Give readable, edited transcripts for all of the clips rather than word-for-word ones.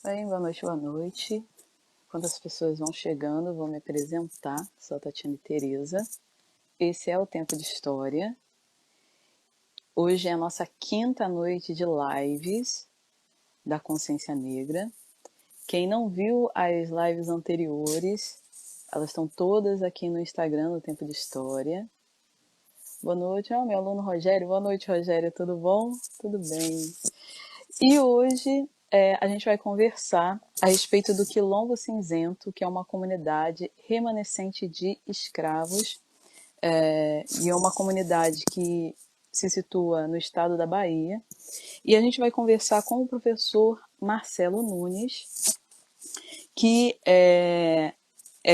Bem, boa noite, boa noite. Quando as pessoas vão chegando, vou me apresentar. Sou a Tatiana Tereza. Esse é o Tempo de História. Hoje é a nossa quinta noite de lives da Consciência Negra. Quem não viu as lives anteriores, elas estão todas aqui no Instagram do Tempo de História. Boa noite, meu aluno Rogério. Boa noite, Rogério. Tudo bom? Tudo bem. E hoje a gente vai conversar a respeito do Quilombo Cinzento, que é uma comunidade remanescente de escravos, e é uma comunidade que se situa no estado da Bahia. E a gente vai conversar com o professor Marcelo Nunes, que é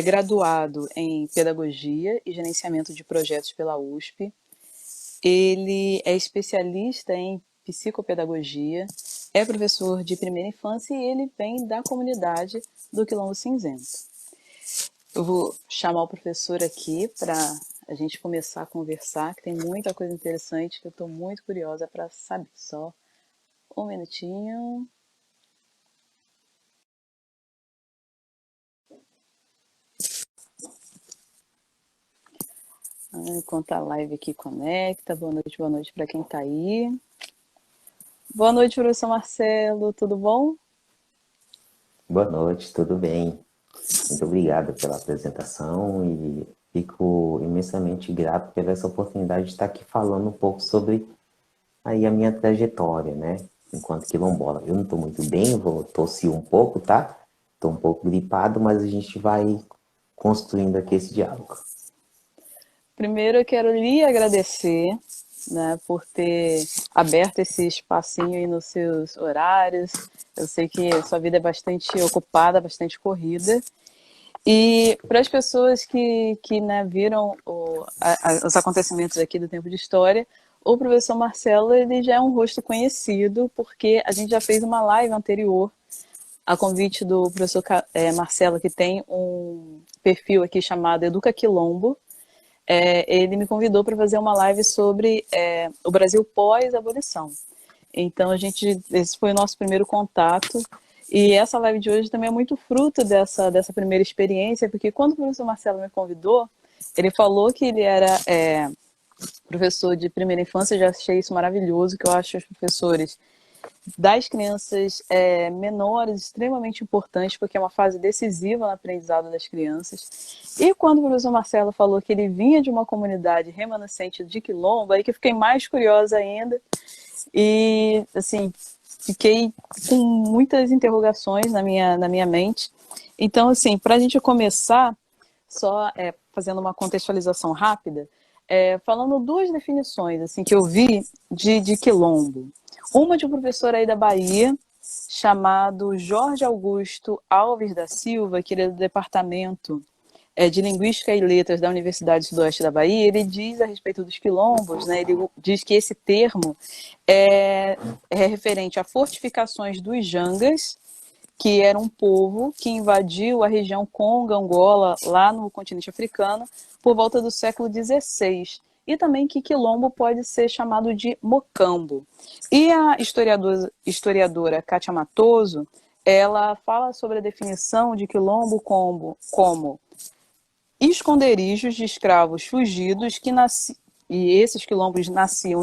graduado em Pedagogia e Gerenciamento de Projetos pela USP. Ele é especialista em psicopedagogia, é professor de primeira infância e ele vem da comunidade do Quilombo Cinzento. Eu vou chamar o professor aqui para a gente começar a conversar, que tem muita coisa interessante que eu estou muito curiosa para saber. Só um minutinho. Enquanto a live aqui conecta. Boa noite para quem está aí. Boa noite, professor Marcelo, tudo bom? Boa noite, tudo bem? Muito obrigado pela apresentação e fico imensamente grato pela essa oportunidade de estar aqui falando um pouco sobre aí a minha trajetória, né? Enquanto quilombola. Eu não estou muito bem, vou tossir um pouco, tá? Estou um pouco gripado, mas a gente vai construindo aqui esse diálogo. Primeiro eu quero lhe agradecer, né, por ter aberto esse espacinho aí nos seus horários. Eu sei que sua vida é bastante ocupada, bastante corrida. E para as pessoas que né, viram os acontecimentos aqui do Tempo de História, o professor Marcelo ele já é um rosto conhecido, porque a gente já fez uma live anterior a convite do professor Marcelo, que tem um perfil aqui chamado Educa Quilombo. Ele me convidou para fazer uma live sobre o Brasil pós-abolição. Então, esse foi o nosso primeiro contato. E essa live de hoje também é muito fruto dessa primeira experiência, porque quando o professor Marcelo me convidou, ele falou que ele era professor de primeira infância. Eu já achei isso maravilhoso, que eu acho os professores das crianças menores extremamente importante, porque é uma fase decisiva no aprendizado das crianças. E quando o professor Marcelo falou que ele vinha de uma comunidade remanescente de Quilombo, aí que eu fiquei mais curiosa ainda. E, assim, fiquei com muitas interrogações na minha mente. Então, assim, para a gente começar, só fazendo uma contextualização rápida, falando duas definições assim que eu vi de quilombo. Uma de um professor aí da Bahia, chamado Jorge Augusto Alves da Silva, que ele é do departamento de Linguística e Letras da Universidade Sudoeste da Bahia. Ele diz a respeito dos quilombos, né, ele diz que esse termo é referente a fortificações dos Jangas, que era um povo que invadiu a região Congo, Angola, lá no continente africano, por volta do século XVI. E também que quilombo pode ser chamado de mocambo. E a historiadora Kátia Matoso, ela fala sobre a definição de quilombo como esconderijos de escravos fugidos e esses quilombos nasciam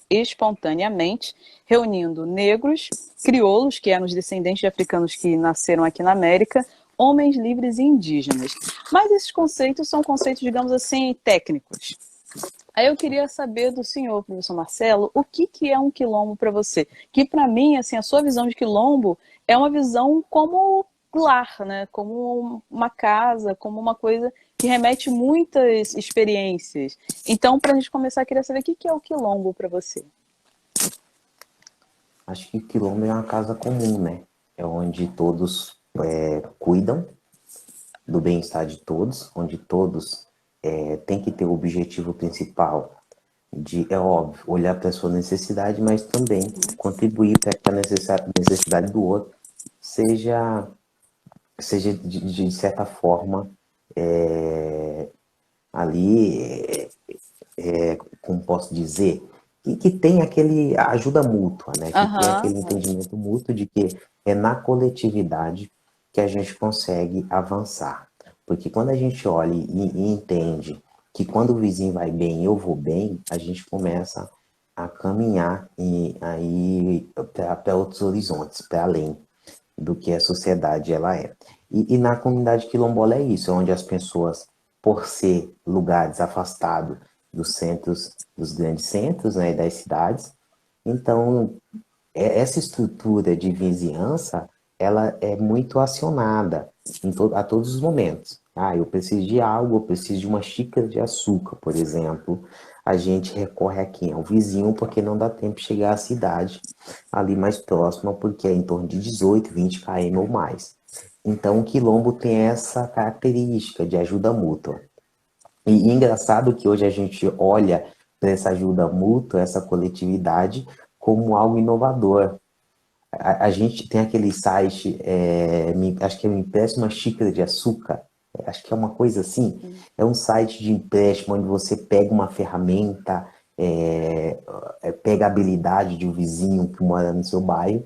espontaneamente, reunindo negros, crioulos, que eram os descendentes de africanos que nasceram aqui na América, homens livres e indígenas. Mas esses conceitos são conceitos, digamos assim, técnicos. Aí eu queria saber do senhor, professor Marcelo, o que é um quilombo para você? Que para mim, assim, a sua visão de quilombo é uma visão como lar, né? Como uma casa, como uma coisa que remete muitas experiências. Então, para a gente começar, eu queria saber o que é o quilombo para você. Acho que quilombo é uma casa comum, né? É onde todos cuidam do bem-estar de todos, onde todos têm que ter o objetivo principal de, é óbvio, olhar para a sua necessidade, mas também contribuir para que a necessidade do outro seja de certa forma, ali, como posso dizer, que tem aquele ajuda mútua, né? Que tem Aham. aquele entendimento mútuo de que é na coletividade que a gente consegue avançar. Porque quando a gente olha e entende que quando o vizinho vai bem, eu vou bem, a gente começa a caminhar e aí para outros horizontes, para além do que a sociedade ela é. E na comunidade quilombola é isso, é onde as pessoas, por ser lugares afastados dos centros, dos grandes centros, né, e das cidades, então essa estrutura de vizinhança, ela é muito acionada a todos os momentos. Ah, eu preciso de algo, eu preciso de uma xícara de açúcar, por exemplo. A gente recorre a quem? Ao vizinho, porque não dá tempo de chegar à cidade ali mais próxima, porque é em torno de 18, 20 km ou mais. Então, o quilombo tem essa característica de ajuda mútua. E engraçado que hoje a gente olha para essa ajuda mútua, essa coletividade, como algo inovador. A gente tem aquele site, acho que é Me Empreste uma Xícara de Açúcar, acho que é uma coisa assim. É um site de empréstimo onde você pega uma ferramenta, pega a habilidade de um vizinho que mora no seu bairro,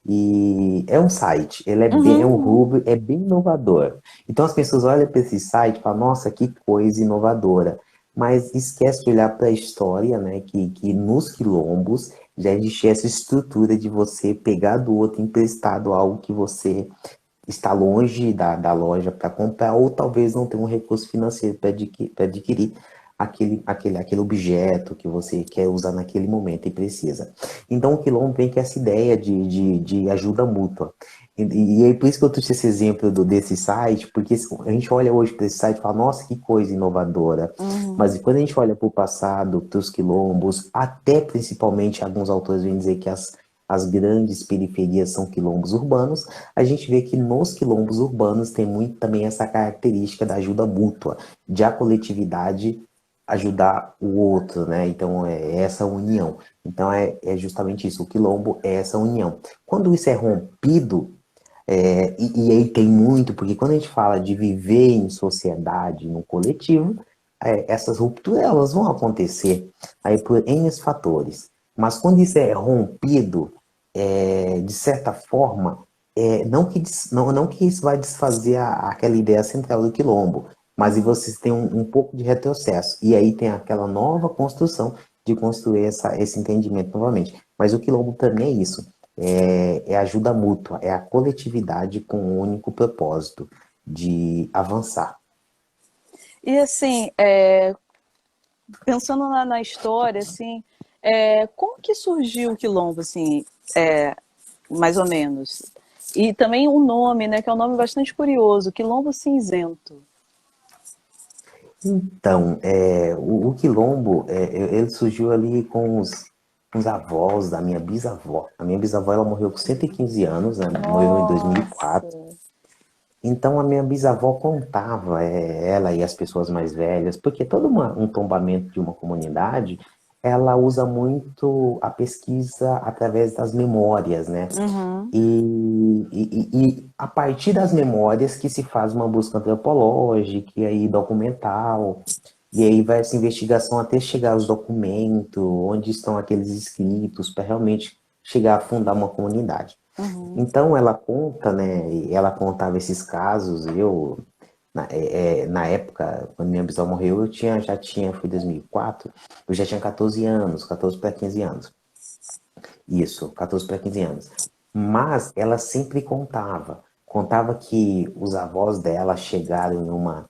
e é um site, ele é um Uhum. rubro, é bem inovador. Então as pessoas olham para esse site e falam, nossa, que coisa inovadora. Mas esquece de olhar para a história, né, que nos quilombos já existia essa estrutura de você pegar do outro emprestado algo que você está longe da loja para comprar, ou talvez não tenha um recurso financeiro para adquirir aquele objeto que você quer usar naquele momento e precisa. Então, o quilombo vem com essa ideia de ajuda mútua. E é por isso que eu trouxe esse exemplo desse site, porque a gente olha hoje para esse site e fala, nossa, que coisa inovadora. Uhum. Mas quando a gente olha para o passado, para os quilombos, até principalmente alguns autores vêm dizer que as grandes periferias são quilombos urbanos, a gente vê que nos quilombos urbanos tem muito também essa característica da ajuda mútua, de a coletividade ajudar o outro, né? Então é essa união. Então é justamente isso, o quilombo é essa união. Quando isso é rompido, e aí tem muito, porque quando a gente fala de viver em sociedade, no coletivo, essas rupturas elas vão acontecer aí por N fatores. Mas quando isso é rompido, de certa forma, não que isso vai desfazer aquela ideia central do quilombo, mas e Uhum. vocês têm um pouco de retrocesso. E aí tem aquela nova construção de construir esse entendimento novamente. Mas o quilombo também é isso. É ajuda mútua, é a coletividade com o único propósito de avançar. E assim, pensando na história, assim, como que surgiu o quilombo, assim, mais ou menos? E também o nome, né, que é um nome bastante curioso, Quilombo Cinzento. Então, o quilombo, ele surgiu ali com os avós da minha bisavó. A minha bisavó, ela morreu com 115 anos, né? Morreu em Nossa. 2004. Então, a minha bisavó contava, ela e as pessoas mais velhas, porque todo um tombamento de uma comunidade, ela usa muito a pesquisa através das memórias, né? Uhum. E a partir das memórias que se faz uma busca antropológica e aí documental, e aí vai essa investigação até chegar aos documentos, onde estão aqueles escritos, para realmente chegar a fundar uma comunidade. Uhum. Então ela conta, né? Ela contava esses casos. Na época, quando minha bisavó morreu, foi 2004, eu já tinha 14 anos, 14 para 15 anos. Isso, 14 para 15 anos. Mas ela sempre contava que os avós dela chegaram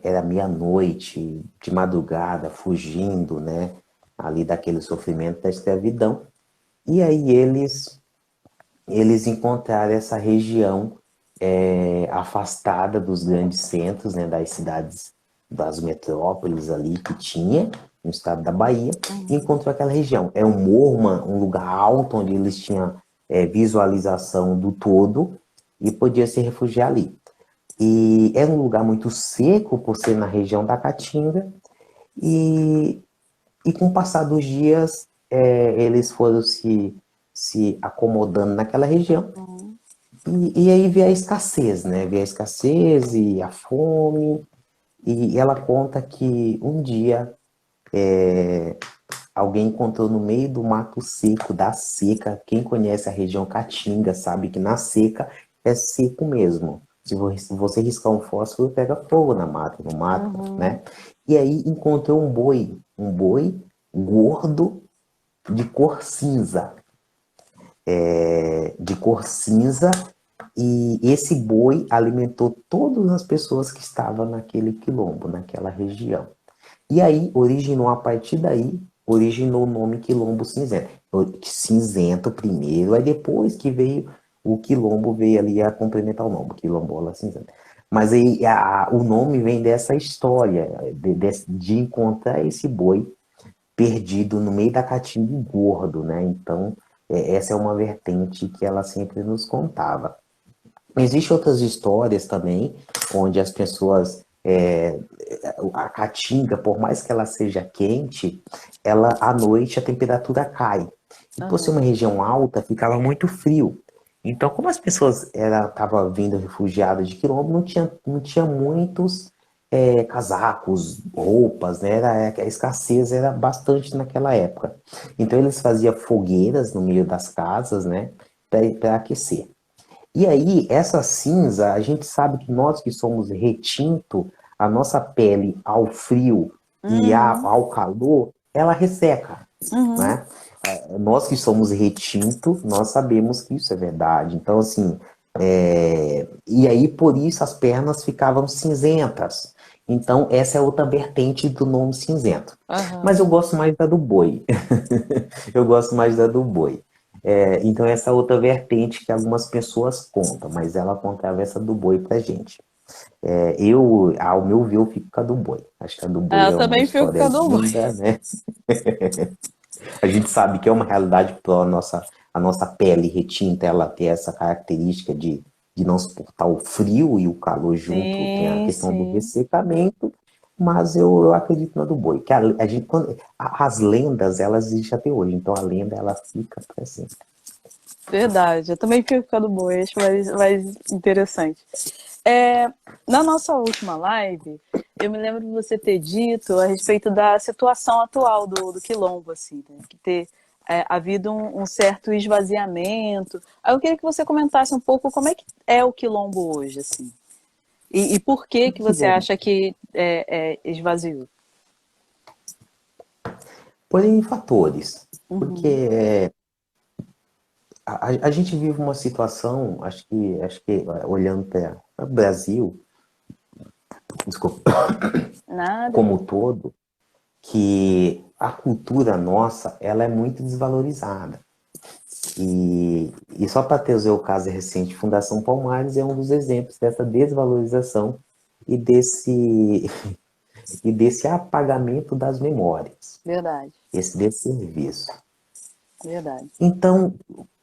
era meia-noite, de madrugada, fugindo, né? Ali daquele sofrimento da escravidão. E aí eles encontraram essa região afastada dos grandes centros, né, das cidades, das metrópoles ali que tinha no estado da Bahia, e Uhum. encontrou aquela região. É um morro, um lugar alto onde eles tinham visualização do todo e podia se refugiar ali. E era um lugar muito seco por ser na região da Caatinga e, e com o passar dos dias eles foram se acomodando naquela região Uhum. e aí vê a escassez, né? Vê a escassez e a fome. E ela conta que um dia alguém encontrou no meio do mato seco, da seca. Quem conhece a região Caatinga sabe que na seca é seco mesmo. Se você riscar um fósforo, pega fogo na mata, no mato, Uhum. né? E aí encontrou um boi gordo de cor cinza, de cor cinza, e esse boi alimentou todas as pessoas que estavam naquele quilombo, naquela região. E aí, a partir daí, originou o nome Quilombo Cinzento. Cinzento primeiro, aí depois que veio o Quilombo, veio ali a complementar o nome, Quilombola Cinzenta. Mas aí, o nome vem dessa história, de encontrar esse boi perdido no meio da caatinga e gordo, né? Então, essa é uma vertente que ela sempre nos contava. Existem outras histórias também, onde as pessoas, a caatinga, por mais que ela seja quente, ela à noite a temperatura cai. E por ser uma Aham. região alta, ficava muito frio. Então, como as pessoas estavam vindo refugiadas de quilombo, não tinha muitos casacos, roupas, né? A escassez era bastante naquela época. Então, eles faziam fogueiras no meio das casas, né? Para aquecer. E aí, essa cinza, a gente sabe que nós que somos retinto, a nossa pele ao frio e Uhum. ao calor, ela resseca, Uhum. né? Nós que somos retinto, nós sabemos que isso é verdade. Então, assim, e aí por isso as pernas ficavam cinzentas. Então, essa é outra vertente do nome cinzento. Mas Aham. eu gosto mais da do boi. Eu gosto mais da do boi. Então, essa outra vertente que algumas pessoas contam, mas ela contava essa do boi pra gente. Ao meu ver, eu fico com a do boi. Acho que a do boi Eu é uma também fico com história a do boi. linda, né? A gente sabe que é uma realidade para a nossa pele retinta, ela ter essa característica de não suportar o frio e o calor junto, tem a Sim, questão do sim. ressecamento, mas eu acredito na do boi, que a gente, as lendas, elas existem até hoje, então a lenda, ela fica para sempre. Verdade. Eu também fico com a do boi, acho mais interessante. É, na nossa última live, eu me lembro de você ter dito a respeito da situação atual do quilombo, assim, né? Que ter havido um certo esvaziamento. Aí eu queria que você comentasse um pouco como é que é o quilombo hoje, assim. E por que que você acha que esvaziou? Porém, fatores, porque Uhum. a gente vive uma situação, acho que olhando para o Brasil, desculpa, Nada. como um todo, que a cultura nossa, ela é muito desvalorizada. E só para ter o caso recente, Fundação Palmares é um dos exemplos dessa desvalorização e desse apagamento das memórias, Verdade, esse desserviço. verdade. Então,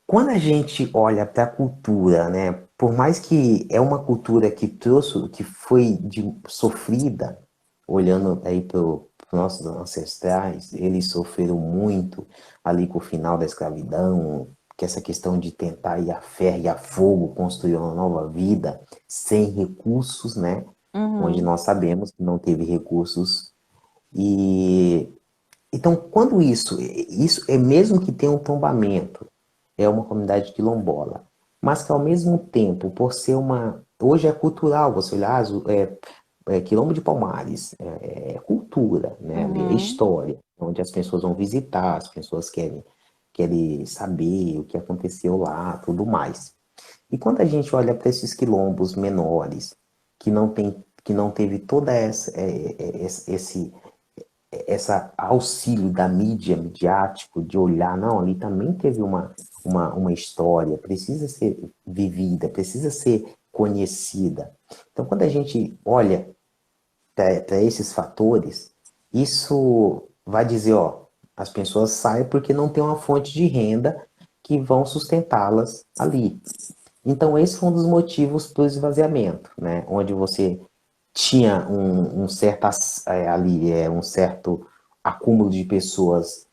quando a gente olha para a cultura, né, por mais que é uma cultura que foi sofrida, olhando aí para os nossos ancestrais, eles sofreram muito ali com o final da escravidão, que essa questão de tentar ir a ferro e a fogo construir uma nova vida sem recursos, né, onde Uhum. nós sabemos que não teve recursos. E então, quando isso é mesmo que tenha um tombamento, é uma comunidade quilombola, mas que ao mesmo tempo, por ser hoje é cultural, você olhar, Quilombo de Palmares, é cultura, né? Ali é Uhum. história, onde as pessoas vão visitar, as pessoas querem saber o que aconteceu lá, tudo mais. E quando a gente olha para esses quilombos menores, que não teve toda essa auxílio da mídia, midiático, de olhar, não, ali também teve uma história, precisa ser vivida, precisa ser conhecida. Então, quando a gente olha para esses fatores, isso vai dizer, ó, as pessoas saem porque não tem uma fonte de renda que vão sustentá-las ali. Então, esse foi um dos motivos para o esvaziamento, né? Onde você tinha um certo acúmulo de pessoas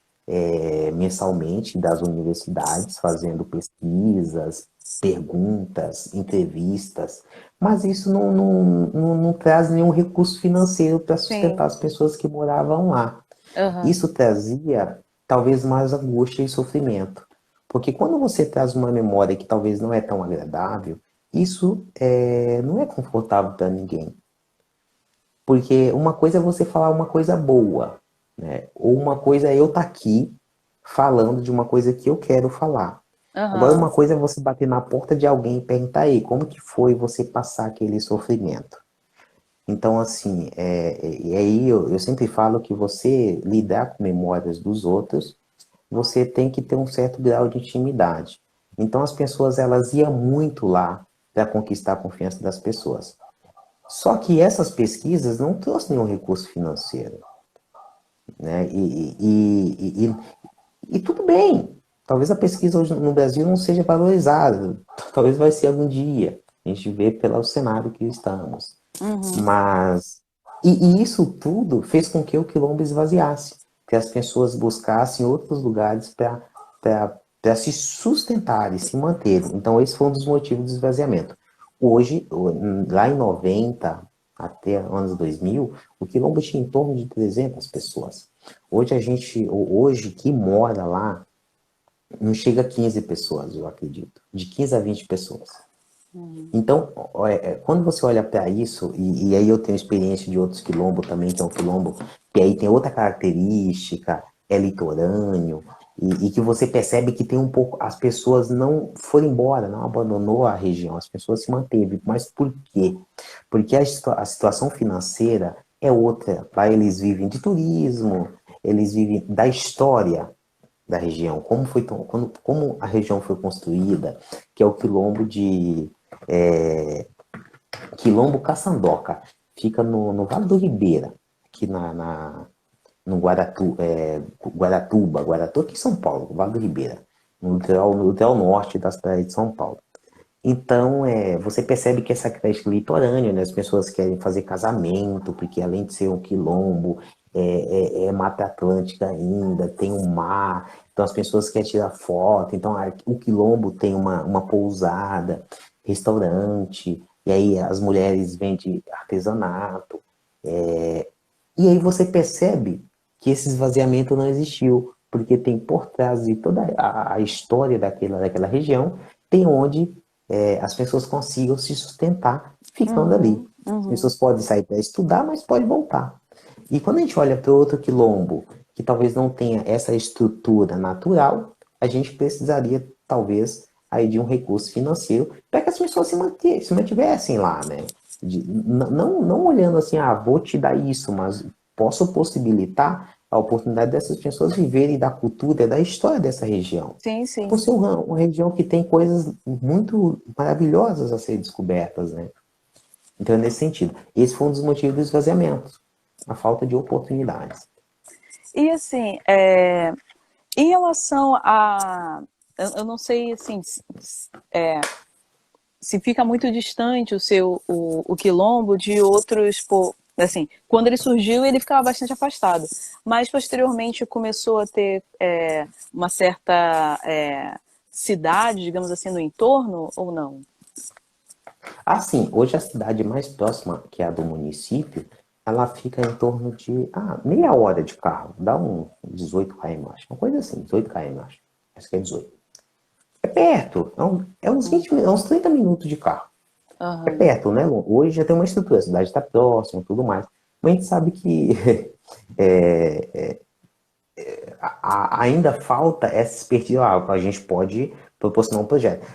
mensalmente das universidades, fazendo pesquisas, perguntas, entrevistas, mas isso não traz nenhum recurso financeiro para sustentar Sim. as pessoas que moravam lá. Aham. Isso trazia. talvez mais angústia e sofrimento. Porque quando você traz uma memória que talvez não é tão agradável, isso não é confortável para ninguém. Porque uma coisa é você falar uma coisa boa, né? Ou uma coisa é eu estar aqui falando de uma coisa que eu quero falar. Agora, Aham. uma coisa é você bater na porta de alguém e perguntar aí, como que foi você passar aquele sofrimento? Então, assim, e aí eu sempre falo que você lidar com memórias dos outros, você tem que ter um certo grau de intimidade. Então, as pessoas, elas iam muito lá para conquistar a confiança das pessoas. Só que essas pesquisas não trouxeram nenhum recurso financeiro, né? E tudo bem. Talvez a pesquisa hoje no Brasil não seja valorizada. Talvez vai ser algum dia. A gente vê pelo cenário que estamos. Uhum. Mas e isso tudo fez com que o quilombo esvaziasse, que as pessoas buscassem outros lugares para se sustentarem, se manterem. Então esse foi um dos motivos do esvaziamento. Hoje, lá em 90 até anos 2000, o quilombo tinha em torno de 300 pessoas. Hoje que mora lá, não chega a 15 pessoas, eu acredito. De 15 a 20 pessoas. Então, quando você olha para isso, e aí eu tenho experiência de outros quilombos também, que é um quilombo, que aí tem outra característica, é litorâneo, e que você percebe que tem um pouco, as pessoas não foram embora, não abandonou a região, as pessoas se manteve. Mas por quê? Porque a situação financeira é outra. Lá eles vivem de turismo, eles vivem da história da região, como a região foi construída, que é o quilombo de Quilombo Caçandoca, fica no Vale do Ribeira, aqui no Guaratuba, aqui em São Paulo, Vale do Ribeira, no litoral norte da cidade de São Paulo. Então, você percebe que essa creche litorânea, né, as pessoas querem fazer casamento, porque além de ser um quilombo, é Mata Atlântica ainda, tem um mar, então as pessoas querem tirar foto, então o quilombo tem uma pousada, restaurante, e aí as mulheres vendem artesanato, e aí você percebe que esse esvaziamento não existiu, porque tem por trás de toda a história daquela região, tem onde as pessoas consigam se sustentar ficando ali. Uhum. As Uhum. pessoas podem sair para estudar, mas podem voltar. E quando a gente olha para outro quilombo, que talvez não tenha essa estrutura natural, a gente precisaria, talvez, aí de um recurso financeiro para que as pessoas se mantivessem lá, né? Não olhando assim, vou te dar isso, mas posso possibilitar a oportunidade dessas pessoas viverem da cultura, da história dessa região. Sim, Por sim. ser uma região que tem coisas muito maravilhosas a ser descobertas, né? Então, é nesse sentido. Esse foi um dos motivos do esvaziamento, a falta de oportunidades. E assim, em relação a. Eu não sei assim, se fica muito distante o quilombo de outros. Pô, assim, quando ele surgiu, ele ficava bastante afastado. Mas posteriormente começou a ter uma certa cidade, digamos assim, no entorno, ou não? Assim, hoje a cidade mais próxima, que é a do município, ela fica em torno de meia hora de carro, dá um 18 km, acho. Uma coisa assim, 18 km, acho. Acho que é 18. É perto, é uns 20, é uns 30 minutos de carro. É Aham. perto, né? Hoje já tem uma estrutura, a cidade está próxima e tudo mais. Mas a gente sabe que ainda falta essa expertise. A gente pode proporcionar um projeto.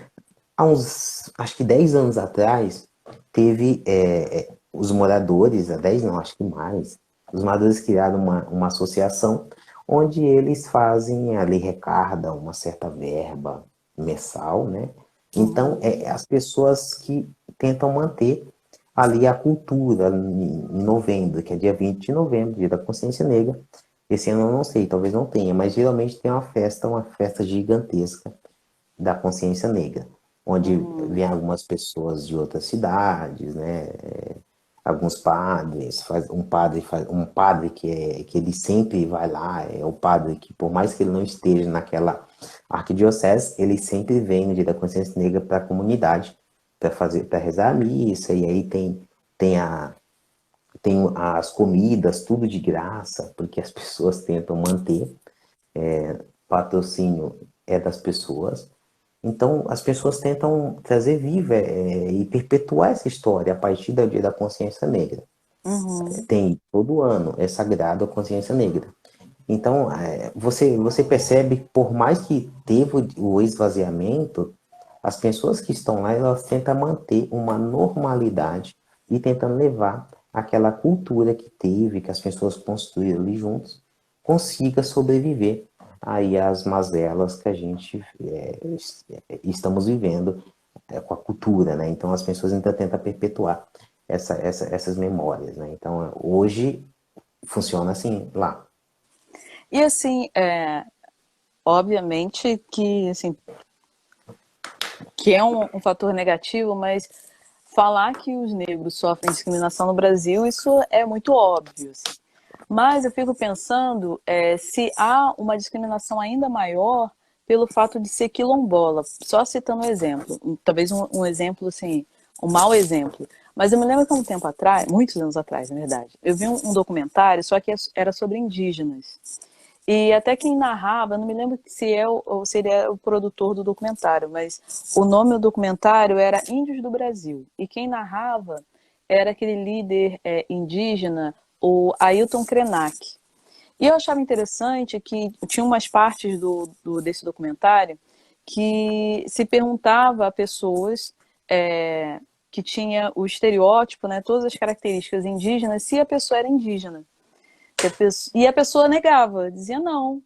Há uns, acho que 10 anos atrás, teve os moradores, há 10 não, acho que mais, os moradores criaram uma associação onde eles fazem ali, recarda uma certa verba mensal, né? Então, Uhum. as pessoas que tentam manter ali a cultura em novembro, que é dia 20 de novembro, dia da consciência negra. Esse ano eu não sei, talvez não tenha, mas geralmente tem uma festa gigantesca da consciência negra, onde Uhum. vem algumas pessoas de outras cidades, né? Alguns padres, um padre que ele sempre vai lá, é o padre que por mais que ele não esteja naquela arquidiocese, ele sempre vem no Dia da Consciência Negra para a comunidade para rezar a missa, e aí tem a tem as comidas, tudo de graça, porque as pessoas tentam manter. patrocínio é das pessoas. Então, as pessoas tentam trazer viva e perpetuar essa história a partir do Dia da Consciência Negra. Uhum. Tem todo ano, é sagrado a Consciência Negra. Então, você percebe, por mais que teve o esvaziamento, as pessoas que estão lá, elas tentam manter uma normalidade e tentando levar aquela cultura que teve, que as pessoas construíram ali juntos, consiga sobreviver aí às mazelas que a gente estamos vivendo com a cultura, né? Então as pessoas ainda tentam perpetuar essas memórias, né? Então hoje funciona assim lá. E assim, obviamente que, assim, que é um fator negativo, mas falar que os negros sofrem discriminação no Brasil, isso é muito óbvio. Assim. Mas eu fico pensando se há uma discriminação ainda maior pelo fato de ser quilombola. Só citando um exemplo, talvez um exemplo assim, um mau exemplo. Mas eu me lembro que há um tempo atrás, muitos anos atrás, na verdade, eu vi um documentário, só que era sobre indígenas. E até quem narrava, não me lembro se ou se ele é o produtor do documentário, mas o nome do documentário era Índios do Brasil. E quem narrava era aquele líder indígena, o Ailton Krenak. E eu achava interessante que tinha umas partes desse documentário que se perguntava a pessoas que tinha o estereótipo, né, todas as características indígenas, se a pessoa era indígena. E a pessoa negava, dizia não.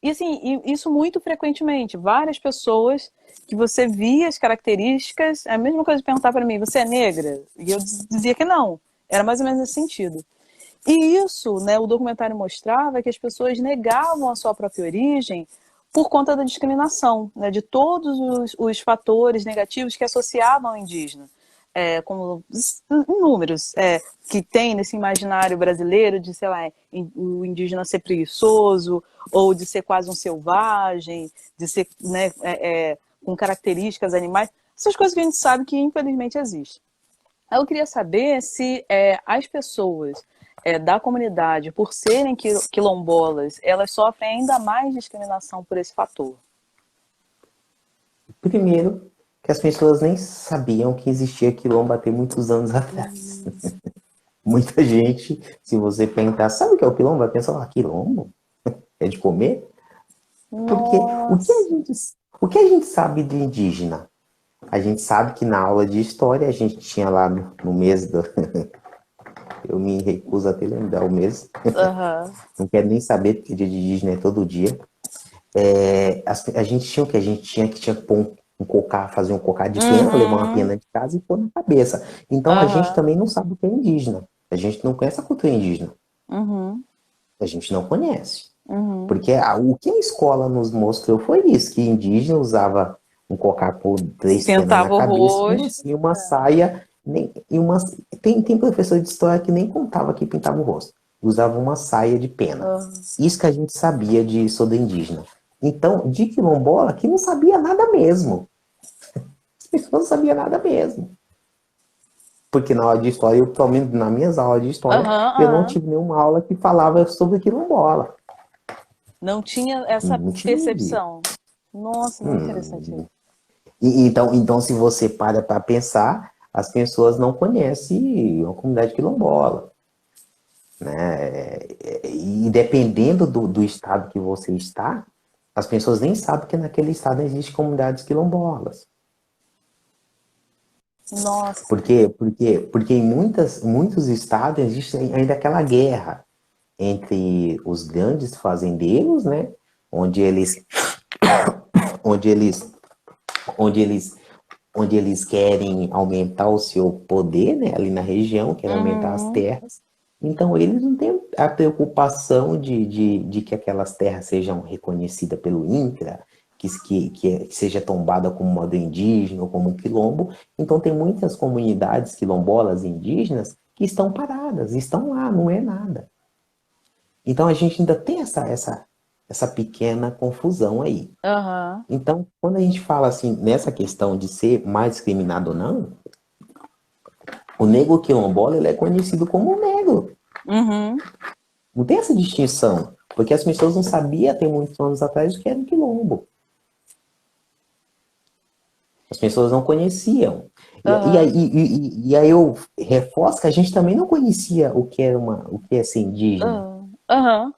E assim, isso muito frequentemente. Várias pessoas que você via as características, a mesma coisa de perguntar para mim, você é negra? E eu dizia que não. Era mais ou menos nesse sentido. E isso, né, o documentário mostrava que as pessoas negavam a sua própria origem por conta da discriminação, né, de todos os fatores negativos que associavam ao indígena. Como inúmeros que tem nesse imaginário brasileiro de, sei lá, o indígena ser preguiçoso, ou de ser quase um selvagem, de ser, né, com características animais, essas coisas que a gente sabe que infelizmente existem. Eu queria saber se as pessoas da comunidade, por serem quilombolas, elas sofrem ainda mais discriminação por esse fator. Primeiro, que as pessoas nem sabiam que existia quilombo até muitos anos atrás. Muita gente, se você perguntar, sabe o que é o quilombo? Vai pensar, quilombo? É de comer? Porque Nossa. o que a gente sabe de indígena? A gente sabe que na aula de história a gente tinha lá no mês do. Eu me recuso a te lembrar o mês. Uhum. Não quero nem saber, porque dia de indígena é todo dia. A gente tinha o que? A gente tinha que pôr um cocá, fazer um cocá de pena, levar uma Uhum. pena de casa e pôr na cabeça. Então a gente Uhum. também não sabe o que é indígena. A gente não conhece a cultura indígena. Uhum. A gente não conhece. Uhum. Porque o que a escola nos mostrou foi isso, que indígena usava um cocá com 3 penas na Pintava o cabeça rosto. e uma saia. Tem professor de história que nem contava que pintava o rosto. Usava uma saia de pena. Uhum. Isso que a gente sabia de sobre indígena. Então, de quilombola, que não sabia nada mesmo. Não sabia nada mesmo. Porque na aula de história, eu, pelo menos nas minhas aulas de história, eu não Uhum. tive nenhuma aula que falava sobre quilombola. Não tinha essa Não tive. percepção. Nossa, muito interessante Hum, isso. então, se você para pensar, as pessoas não conhecem a comunidade quilombola. Né? E dependendo do estado que você está, as pessoas nem sabem que naquele estado existem comunidades quilombolas. Nossa. Porque em muitos estados existe ainda aquela guerra entre os grandes fazendeiros, né? Onde eles, onde eles, onde eles onde eles querem aumentar o seu poder, né, ali na região, querem aumentar as Uhum. terras. Então, eles não têm a preocupação de que aquelas terras sejam reconhecidas pelo INCRA, que seja tombada como modo indígena ou como um quilombo. Então, tem muitas comunidades quilombolas indígenas que estão paradas, estão lá, não é nada. Então, a gente ainda tem essa pequena confusão aí. Uhum. Então, quando a gente fala assim, nessa questão de ser mais discriminado ou não, o negro quilombola ele é conhecido como negro. Uhum. Não tem essa distinção, porque as pessoas não sabiam até muitos anos atrás o que era um quilombo. As pessoas não conheciam. Aham, E aí eu reforço que a gente também não conhecia o que era o que é ser indígena, aham, aham,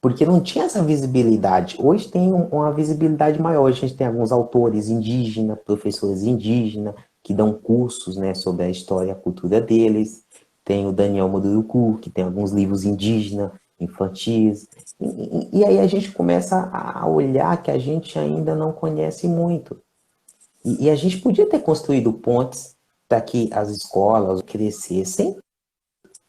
porque não tinha essa visibilidade. Hoje tem uma visibilidade maior. A gente tem alguns autores indígenas, professores indígenas, que dão cursos, né, sobre a história e a cultura deles. Tem o Daniel Munduruku, que tem alguns livros indígenas, infantis. E aí a gente começa a olhar que a gente ainda não conhece muito. E a gente podia ter construído pontes para que as escolas crescessem,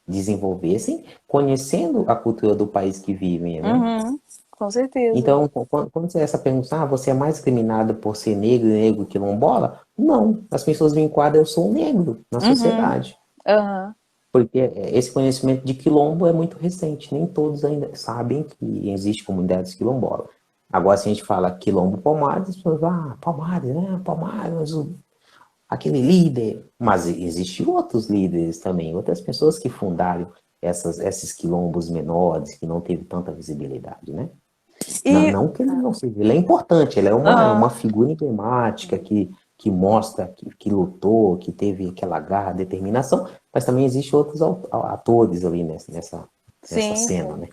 desenvolvessem, conhecendo a cultura do país que vivem, né? uhum, com certeza. Então, quando você essa pergunta, você é mais discriminado por ser negro, negro quilombola? Não, as pessoas me enquadram, eu sou um negro na Uhum, sociedade. aham, Porque esse conhecimento de quilombo é muito recente, nem todos ainda sabem que existe comunidades quilombolas. Agora, se a gente fala quilombo Palmares, as pessoas falam, Palmares, né? Palmares, aquele líder. Mas existem outros líderes também, outras pessoas que fundaram esses quilombos menores, que não teve tanta visibilidade, né? Não, e, não que ele não seja, ele é importante, ele é uma aham, figura emblemática que mostra que lutou, que teve aquela garra, determinação, mas também existem outros atores ali nessa sim, cena, né?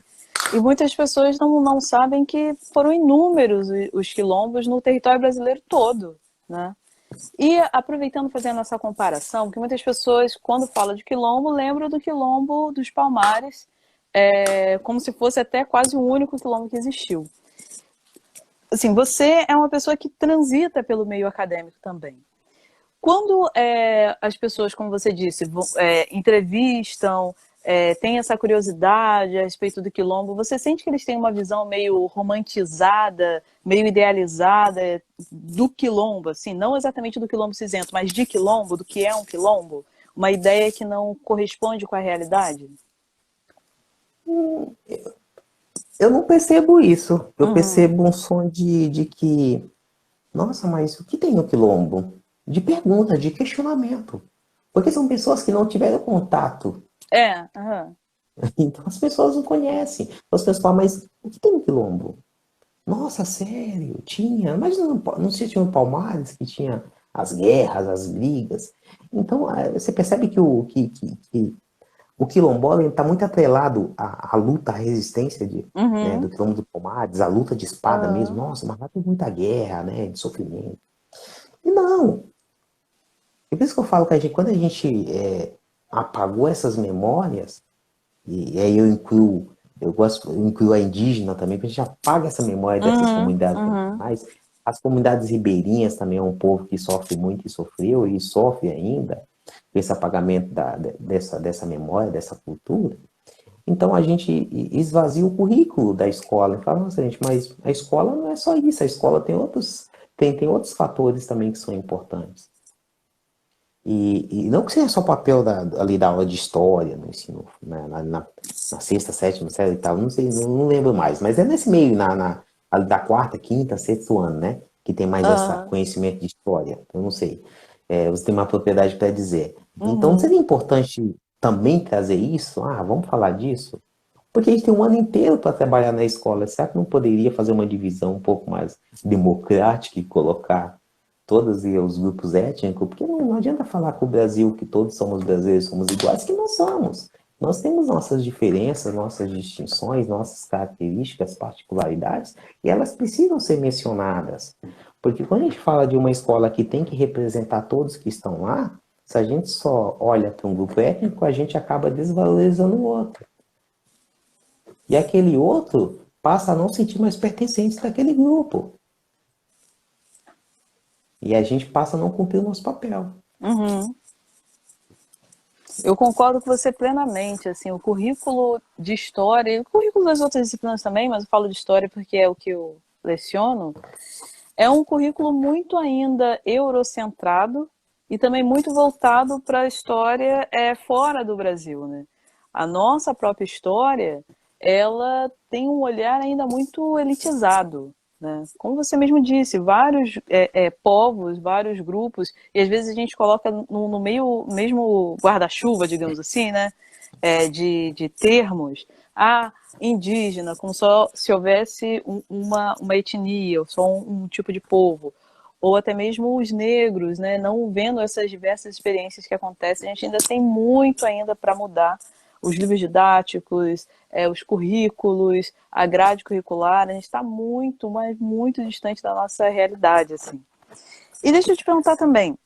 e muitas pessoas não sabem que foram inúmeros os quilombos no território brasileiro todo, né? E aproveitando, fazendo essa comparação, que muitas pessoas, quando falam de quilombo, lembram do quilombo dos Palmares, como se fosse até quase o único quilombo que existiu. Assim, você é uma pessoa que transita pelo meio acadêmico também. Quando as pessoas, como você disse, entrevistam, têm essa curiosidade a respeito do quilombo, você sente que eles têm uma visão meio romantizada, meio idealizada do quilombo, assim, não exatamente do quilombo cinzento, mas de quilombo, do que é um quilombo? Uma ideia que não corresponde com a realidade? Eu não percebo isso, eu Uhum. percebo um som de que, nossa, mas o que tem no quilombo? De pergunta, de questionamento. Porque são pessoas que não tiveram contato. Uhum. Então as pessoas não conhecem. As pessoas falam, mas o que tem no quilombo? Nossa, sério, tinha. Mas não se tinha o Palmares, que tinha as guerras, as brigas. Então, você percebe que que o quilombola está muito atrelado à luta, à resistência né, Uhum. do quilombo do Palmares, à luta de espada mesmo. Uhum. Nossa, mas lá tem muita guerra, né, de sofrimento. E não. É por isso que eu falo que quando a gente apagou essas memórias, e aí eu incluo a indígena também, porque a gente apaga essa memória dessas Uhum. comunidades Uhum. tradicionais. As comunidades ribeirinhas também é um povo que sofre muito e sofreu e sofre ainda com esse apagamento dessa memória, dessa cultura. Então a gente esvazia o currículo da escola e fala, nossa gente, mas a escola não é só isso, a escola tem outros fatores também que são importantes. E não que seja só papel ali da aula de história, no ensino, né, na sexta, sétima série e tal, não sei, não lembro mais, mas é nesse meio, ali da quarta, quinta, sexto ano, né? Que tem mais esse Uhum. conhecimento de história, eu não sei. Você tem uma propriedade para dizer. Então, não Uhum. seria importante também trazer isso? Ah, vamos falar disso? Porque a gente tem um ano inteiro para trabalhar na escola. Será que não poderia fazer uma divisão um pouco mais democrática e colocar todos os grupos étnicos? Porque não adianta falar com o Brasil que todos somos brasileiros, somos iguais, que não somos. Nós temos nossas diferenças, nossas distinções, nossas características, particularidades, e elas precisam ser mencionadas. Porque quando a gente fala de uma escola que tem que representar todos que estão lá, se a gente só olha para um grupo étnico, a gente acaba desvalorizando o outro. E aquele outro passa a não sentir mais pertencente daquele grupo. E a gente passa a não cumprir o nosso papel. Uhum. Eu concordo com você plenamente, assim, o currículo de história, o currículo das outras disciplinas também, mas eu falo de história porque é o que eu leciono, é um currículo muito ainda eurocentrado e também muito voltado para a história fora do Brasil, né? A nossa própria história, ela tem um olhar ainda muito elitizado, né? Como você mesmo disse, vários povos, vários grupos, e às vezes a gente coloca no meio, mesmo guarda-chuva, digamos assim, né? de termos, indígena, como só se houvesse uma etnia, ou só um tipo de povo, ou até mesmo os negros, né, não vendo essas diversas experiências que acontecem, a gente ainda tem muito ainda para mudar os livros didáticos, os currículos, a grade curricular, a gente está muito, mas muito distante da nossa realidade, assim. E deixa eu te perguntar também,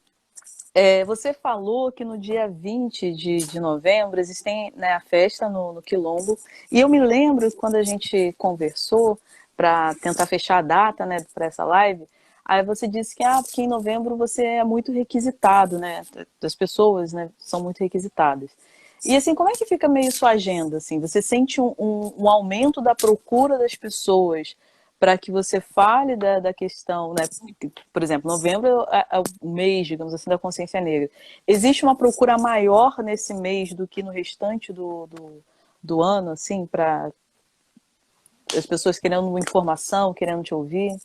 você falou que no dia 20 de novembro existem, né, a festa no Quilombo, e eu me lembro quando a gente conversou para tentar fechar a data, né, para essa live, aí você disse que porque em novembro você é muito requisitado, né, as pessoas, né, são muito requisitadas. E assim, como é que fica meio sua agenda? Assim? Você sente um aumento da procura das pessoas para que você fale da questão, né? Por exemplo, novembro é o mês, digamos assim, da consciência negra. Existe uma procura maior nesse mês do que no restante do ano, assim, para as pessoas querendo informação, querendo te ouvir?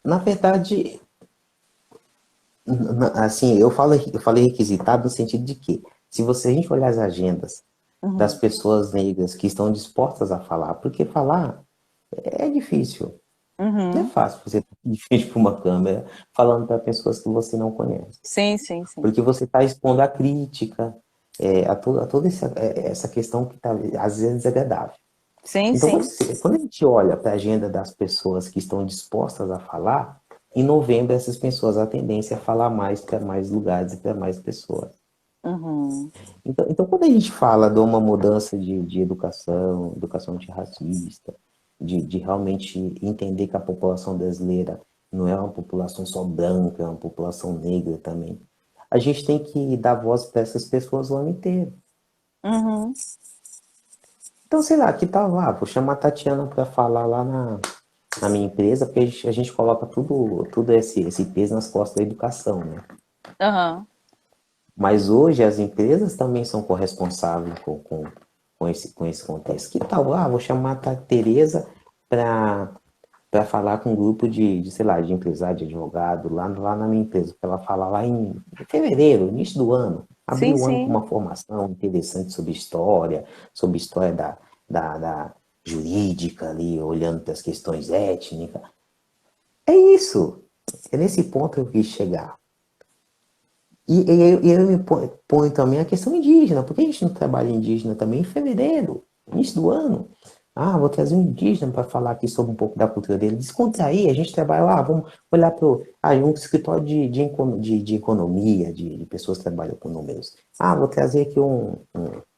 Na verdade, assim, eu falei requisitado no sentido de que, se a gente olhar as agendas das Uhum. pessoas negras que estão dispostas a falar, porque falar é difícil. Não é Uhum. fácil você estar de frente para uma câmera falando para pessoas que você não conhece. Sim, sim, sim. Porque você está expondo a crítica, a toda essa questão que está, às vezes, desagradável. Sim, Então, sim. quando a gente olha para a agenda das pessoas que estão dispostas a falar, em novembro essas pessoas, a tendência é falar mais para mais lugares e para mais pessoas. Uhum. Então, quando a gente fala de uma mudança de educação, educação antirracista, de realmente entender que a população brasileira não é uma população só branca, é uma população negra também, a gente tem que dar voz para essas pessoas o ano inteiro. Uhum. Então, sei lá, que tal? Vou chamar a Tatiana para falar lá na minha empresa, porque a gente coloca tudo esse peso nas costas da educação, né? Uhum. Mas hoje as empresas também são corresponsáveis com esse contexto. Que tal? Vou chamar a Tereza para falar com um grupo sei lá, de empresário, de advogado, lá na minha empresa, para ela falar lá em fevereiro, início do ano. Abrir Sim, o ano com sim. uma formação interessante sobre história da jurídica ali, olhando para as questões étnicas. É isso. É nesse ponto que eu quis chegar. Eu me ponho também a questão indígena. Por que a gente não trabalha indígena também em fevereiro, início do ano? Vou trazer um indígena para falar aqui sobre um pouco da cultura dele. Descontrair, a gente trabalha lá, vamos olhar para um escritório de economia, de pessoas que trabalham com números. Vou trazer aqui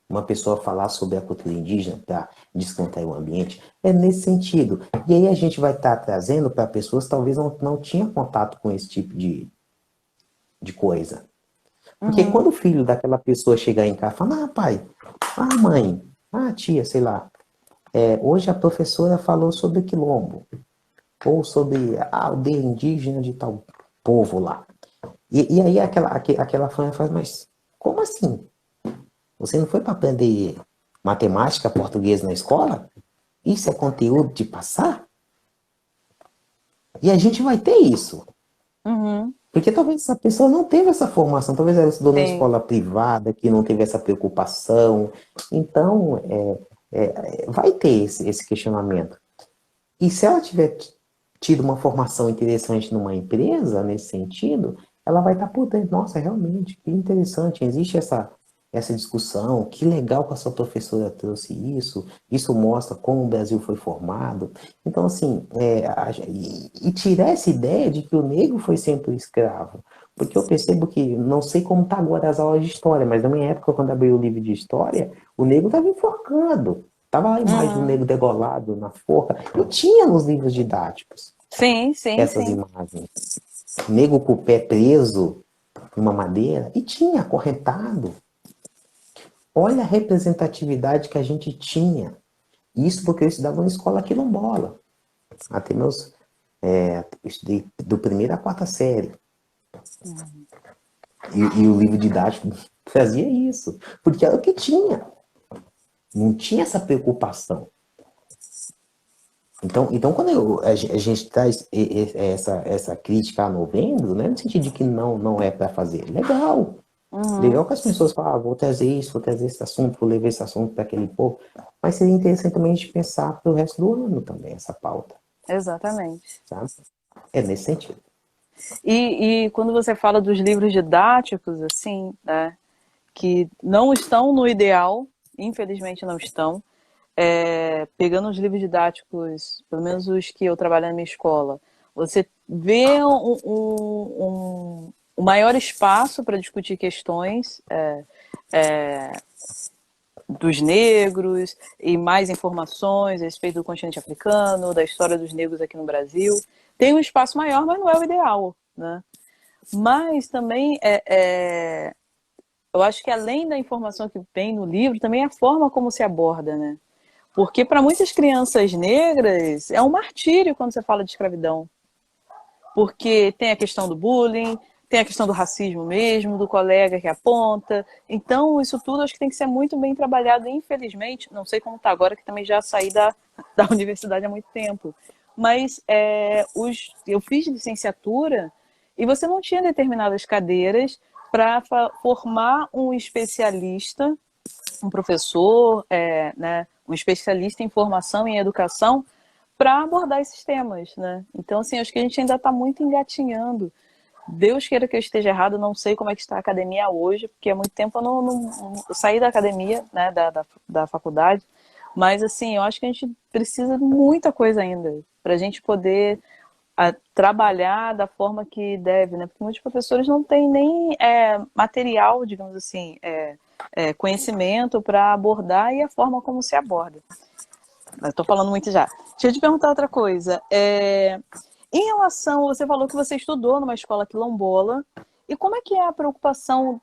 uma pessoa falar sobre a cultura indígena para descontrair o ambiente. É nesse sentido. E aí a gente vai estar trazendo para pessoas que talvez não tinham contato com esse tipo de coisa. Porque Uhum. quando o filho daquela pessoa chegar em casa e falar, pai, mãe, tia, sei lá, hoje a professora falou sobre quilombo, ou sobre a aldeia indígena de tal povo lá. E aí aquela família faz, mas como assim? Você não foi para aprender matemática, português na escola? Isso é conteúdo de passar? E a gente vai ter isso. Uhum. Porque talvez essa pessoa não teve essa formação, talvez ela estudou numa Sim. escola privada, que não teve essa preocupação. Então, vai ter esse questionamento. E se ela tiver tido uma formação interessante numa empresa, nesse sentido, ela vai estar por dentro. Nossa, realmente, que interessante, existe essa discussão, que legal que a sua professora trouxe isso, isso mostra como o Brasil foi formado. Então, assim, e tirar essa ideia de que o negro foi sempre o escravo. Porque eu percebo que, não sei como está agora as aulas de história, mas na minha época, quando abri o livro de história, o negro estava enforcado. Tava a imagem do Uhum. negro degolado na forca. E tinha nos livros didáticos Sim, sim, essas sim. imagens. Negro com o pé preso numa madeira. E tinha acorrentado. Olha a representatividade que a gente tinha. Isso porque eu estudava na escola quilombola. Até meus. Eu estudei do primeiro à quarta série. Uhum. E o livro didático trazia isso. Porque era o que tinha. Não tinha essa preocupação. Então quando a gente traz essa crítica a novembro, não é no sentido de que não é para fazer. Legal. Uhum. Legal que as pessoas falam, vou trazer isso, vou trazer esse assunto, vou levar esse assunto para aquele povo, mas seria interessante também a gente pensar para o resto do ano também, essa pauta, Exatamente. sabe? É nesse sentido. E quando você fala dos livros didáticos, assim, né, que não estão no ideal, infelizmente não estão, pegando os livros didáticos, pelo menos os que eu trabalho na minha escola, você vê um maior espaço para discutir questões dos negros e mais informações a respeito do continente africano, da história dos negros aqui no Brasil. Tem um espaço maior, mas não é o ideal, né? Mas também eu acho que além da informação que vem no livro, também a forma como se aborda, né? Porque para muitas crianças negras é um martírio quando você fala de escravidão. Porque tem a questão do bullying, tem a questão do racismo mesmo, do colega que aponta. Então, isso tudo acho que tem que ser muito bem trabalhado. Infelizmente, não sei como está agora, que também já saí da universidade há muito tempo. Mas eu fiz licenciatura e você não tinha determinadas cadeiras para formar um especialista, um professor, né, um especialista em formação e educação para abordar esses temas, né? Então, assim, acho que a gente ainda está muito engatinhando. Deus queira que eu esteja errado, não sei como é que está a academia hoje, porque há muito tempo eu saí da academia, né, da faculdade, mas, assim, eu acho que a gente precisa de muita coisa ainda para a gente poder trabalhar da forma que deve, né? Porque muitos professores não têm nem material, digamos assim, conhecimento para abordar e a forma como se aborda. Estou falando muito já. Deixa eu te perguntar outra coisa. Em relação, você falou que você estudou numa escola quilombola, e como é que é a preocupação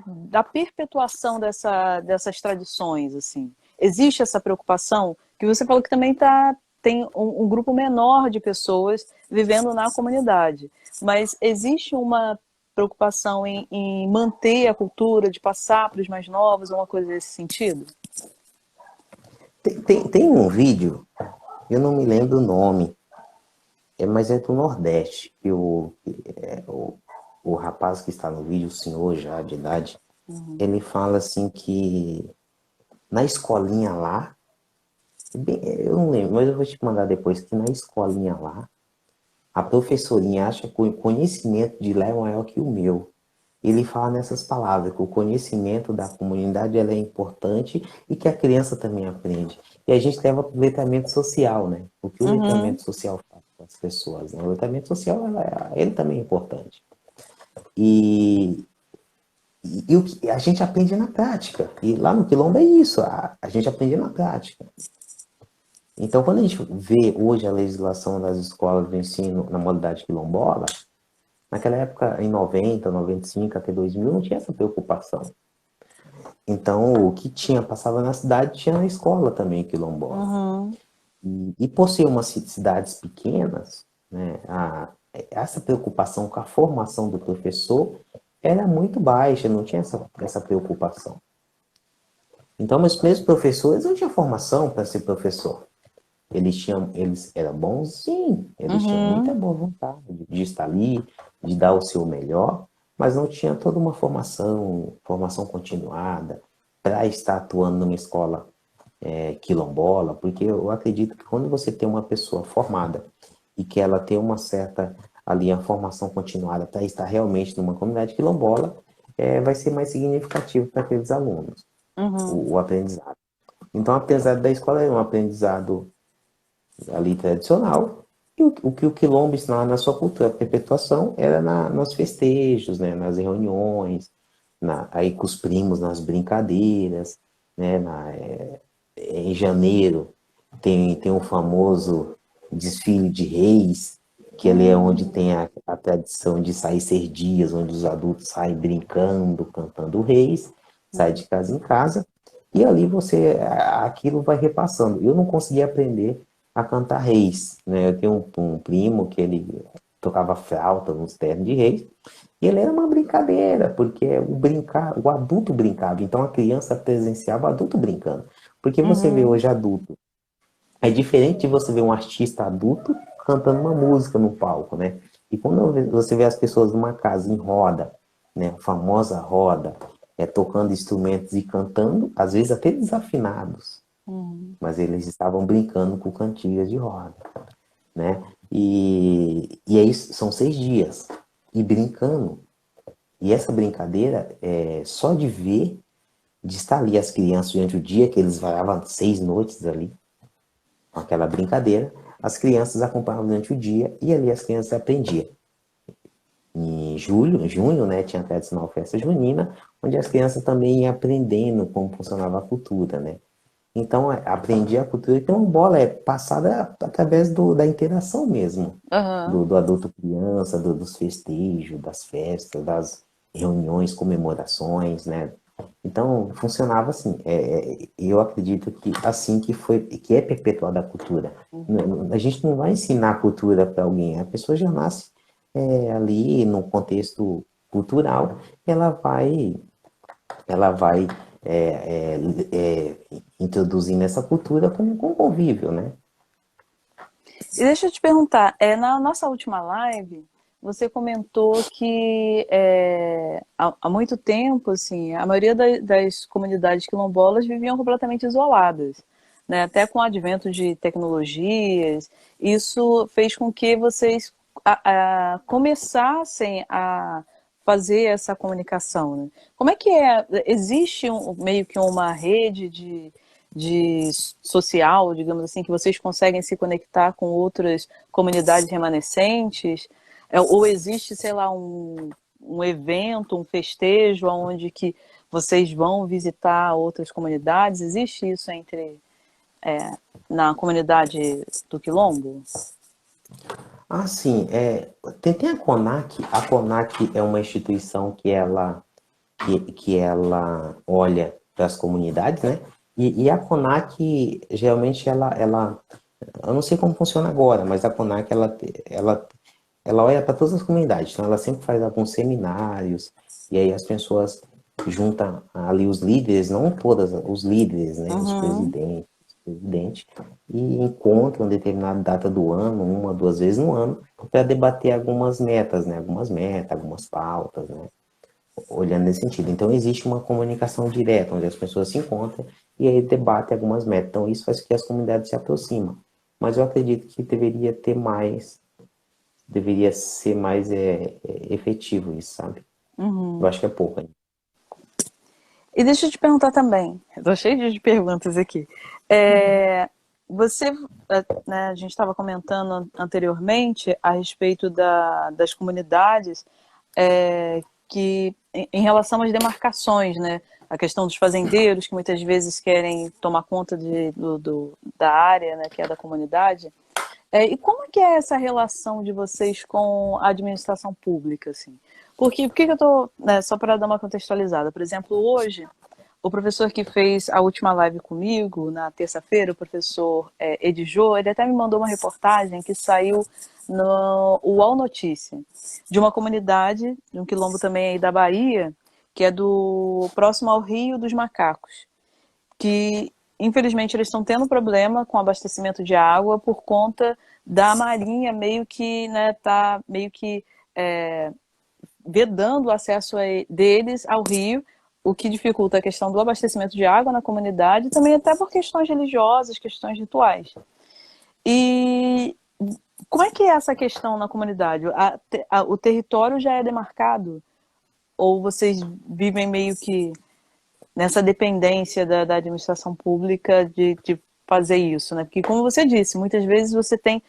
da perpetuação dessas tradições, assim? Existe essa preocupação? Que você falou que também tem um grupo menor de pessoas vivendo na comunidade, mas existe uma preocupação em manter a cultura, de passar para os mais novos, uma coisa nesse sentido? Tem um vídeo, eu não me lembro o nome, mas é do Nordeste, que o rapaz que está no vídeo, o senhor já de idade, ele fala assim que na escolinha lá, eu não lembro, mas eu vou te mandar depois, que na escolinha lá, a professorinha acha que o conhecimento de lá é maior que o meu. Ele fala nessas palavras, que o conhecimento da comunidade ela é importante e que a criança também aprende. E a gente leva para o letramento social, né? O que o Uhum, letramento social faz com as pessoas, né? O letramento social, ele também é importante. E, e o que a gente aprende na prática. E lá no Quilombo é isso, a gente aprende na prática. Então, quando a gente vê hoje a legislação das escolas do ensino na modalidade quilombola, naquela época, em 90, 95 até 2000, não tinha essa preocupação. Então, o que tinha, passava na cidade, tinha na escola também, quilombola. uhum, E por ser umas cidades pequenas, né, essa preocupação com a formação do professor era muito baixa, não tinha essa preocupação. Então, meus primeiros professores não tinham formação para ser professor. Eles eram bons, sim, eles tinham muita uhum. boa vontade de estar ali, de dar o seu melhor, mas não tinha toda uma formação continuada para estar atuando numa escola quilombola, porque eu acredito que quando você tem uma pessoa formada e que ela tem uma certa ali a formação continuada para estar realmente numa comunidade quilombola, vai ser mais significativo para aqueles alunos, Uhum. o aprendizado. Então, apesar da escola é um aprendizado ali tradicional, e o que o quilombo ensinava na sua cultura, a perpetuação, era nos festejos, né, nas reuniões, aí com os primos nas brincadeiras, né, em janeiro tem o famoso desfile de reis, que ele é onde tem a tradição de sair ser dias, onde os adultos saem brincando, cantando reis, sai de casa em casa, e ali aquilo vai repassando. Eu não consegui aprender a cantar reis, né? Eu tenho um primo que ele tocava flauta nos ternos de reis, e ele era uma brincadeira, porque o adulto brincava, então a criança presenciava o adulto brincando. Porque você vê Uhum. hoje adulto, é diferente de você ver um artista adulto cantando uma música no palco, né? E quando você vê as pessoas numa casa em roda, né? A famosa roda, tocando instrumentos e cantando, às vezes até desafinados, mas eles estavam brincando com cantigas de roda, né? E aí são 6 dias, e brincando. E essa brincadeira, só de ver, de estar ali as crianças durante o dia, que eles variavam 6 noites ali, com aquela brincadeira, as crianças acompanhavam durante o dia, e ali as crianças aprendiam. Em junho, né, tinha a tradicional festa junina, onde as crianças também iam aprendendo como funcionava a cultura, né? Então, aprendi a cultura, então a bola é passada através da interação mesmo, Aham. do adulto criança, dos festejos, das festas, das reuniões, comemorações, né? Então, funcionava assim. Eu acredito que assim que é perpetuada a cultura. A gente não vai ensinar a cultura para alguém, a pessoa já nasce ali no contexto cultural, ela vai introduzindo essa cultura com convívio, né? E deixa eu te perguntar, na nossa última live, você comentou que há muito tempo, assim, a maioria das comunidades quilombolas viviam completamente isoladas, né? Até com o advento de tecnologias, isso fez com que vocês começassem a fazer essa comunicação, né? Como é que é? Existe meio que uma rede de social, digamos assim, que vocês conseguem se conectar com outras comunidades remanescentes? Ou existe, sei lá, um evento, um festejo onde que vocês vão visitar outras comunidades? Existe isso na comunidade do Quilombo? Ah, sim. Tem a CONAC é uma instituição que ela olha para as comunidades, né? E a CONAC, geralmente, eu não sei como funciona agora, mas a CONAC, ela olha para todas as comunidades, então ela sempre faz alguns seminários, e aí as pessoas juntam ali os líderes, não todas, os líderes, né, os Uhum. presidentes, e encontram determinada data do ano, 1, 2 vezes no ano, para debater algumas metas, né, algumas pautas, né, olhando nesse sentido. Então existe uma comunicação direta, onde as pessoas se encontram e aí debatem algumas metas. Então isso faz com que as comunidades se aproximam. Mas eu acredito que deveria ser mais efetivo isso, sabe? Eu Uhum. acho que é pouco ainda. E deixa eu te perguntar também, estou cheio de perguntas aqui. É, você, né, a gente estava comentando anteriormente a respeito das comunidades que, em relação às demarcações, né? A questão dos fazendeiros que muitas vezes querem tomar conta da área, né, que é da comunidade. E como que é essa relação de vocês com a administração pública, assim? Porque, por que eu estou, né, só para dar uma contextualizada, por exemplo, hoje, o professor que fez a última live comigo, na terça-feira, o professor Edjô, ele até me mandou uma reportagem que saiu no UOL Notícia, de uma comunidade, de um quilombo também aí da Bahia, que é do próximo ao Rio dos Macacos, que infelizmente eles estão tendo problema com abastecimento de água por conta da Marinha meio que, né, tá meio que vedando o acesso deles ao rio, o que dificulta a questão do abastecimento de água na comunidade, também até por questões religiosas, questões rituais. E como é que é essa questão na comunidade? O território já é demarcado? Ou vocês vivem meio que nessa dependência da administração pública de fazer isso, né? Porque, como você disse, muitas vezes você tem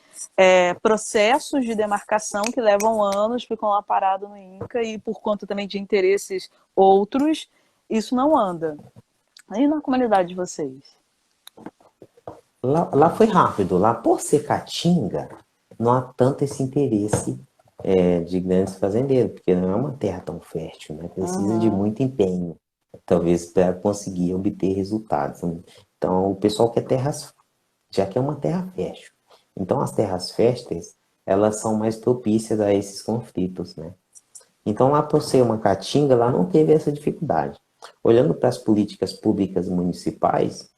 processos de demarcação que levam anos, ficam lá parados no INCA e por conta também de interesses outros, isso não anda. E na comunidade de vocês? Lá foi rápido. Lá, por ser caatinga, não há tanto esse interesse de grandes fazendeiros, porque não é uma terra tão fértil, né? Precisa de Uhum. muito empenho, talvez, para conseguir obter resultados. Então, o pessoal quer terras, já que é uma terra fértil. Então, as terras férteis, elas são mais propícias a esses conflitos, né? Então, lá por ser uma caatinga, lá não teve essa dificuldade. Olhando para as políticas públicas municipais,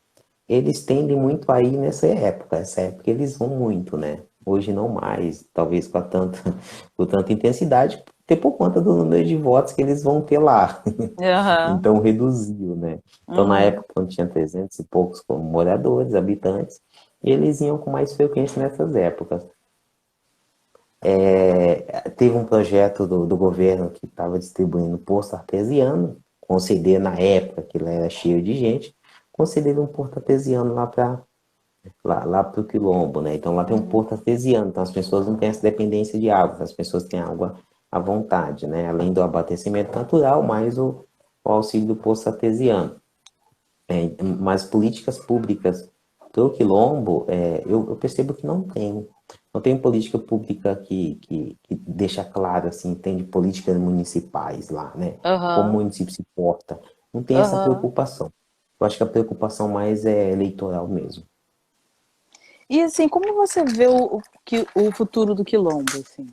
eles tendem muito a ir nessa época. Essa época eles vão muito, né? Hoje não mais, talvez com tanta intensidade, até por conta do número de votos que eles vão ter lá. Aham. Então reduziu, né? Então na Uhum. época, quando tinha 300 e poucos como moradores, habitantes, eles iam com mais frequência nessas épocas. Teve um projeto do governo que estava distribuindo posto artesiano, conceder na época, que lá era cheio de gente, conceder um posto artesiano lá para o Quilombo, né? Então lá tem um Uhum. porto artesiano, então as pessoas não têm essa dependência de água, as pessoas têm água à vontade, né? Além do abastecimento natural, mais o auxílio do poço artesiano. Mas políticas públicas do Quilombo, eu percebo que não tem. Não tem política pública que deixa claro, assim, tem de políticas municipais lá, né? Como o Aham. município se porta. Não tem essa Aham. preocupação. Eu acho que a preocupação mais é eleitoral mesmo. E assim, como você vê o futuro do Quilombo, assim?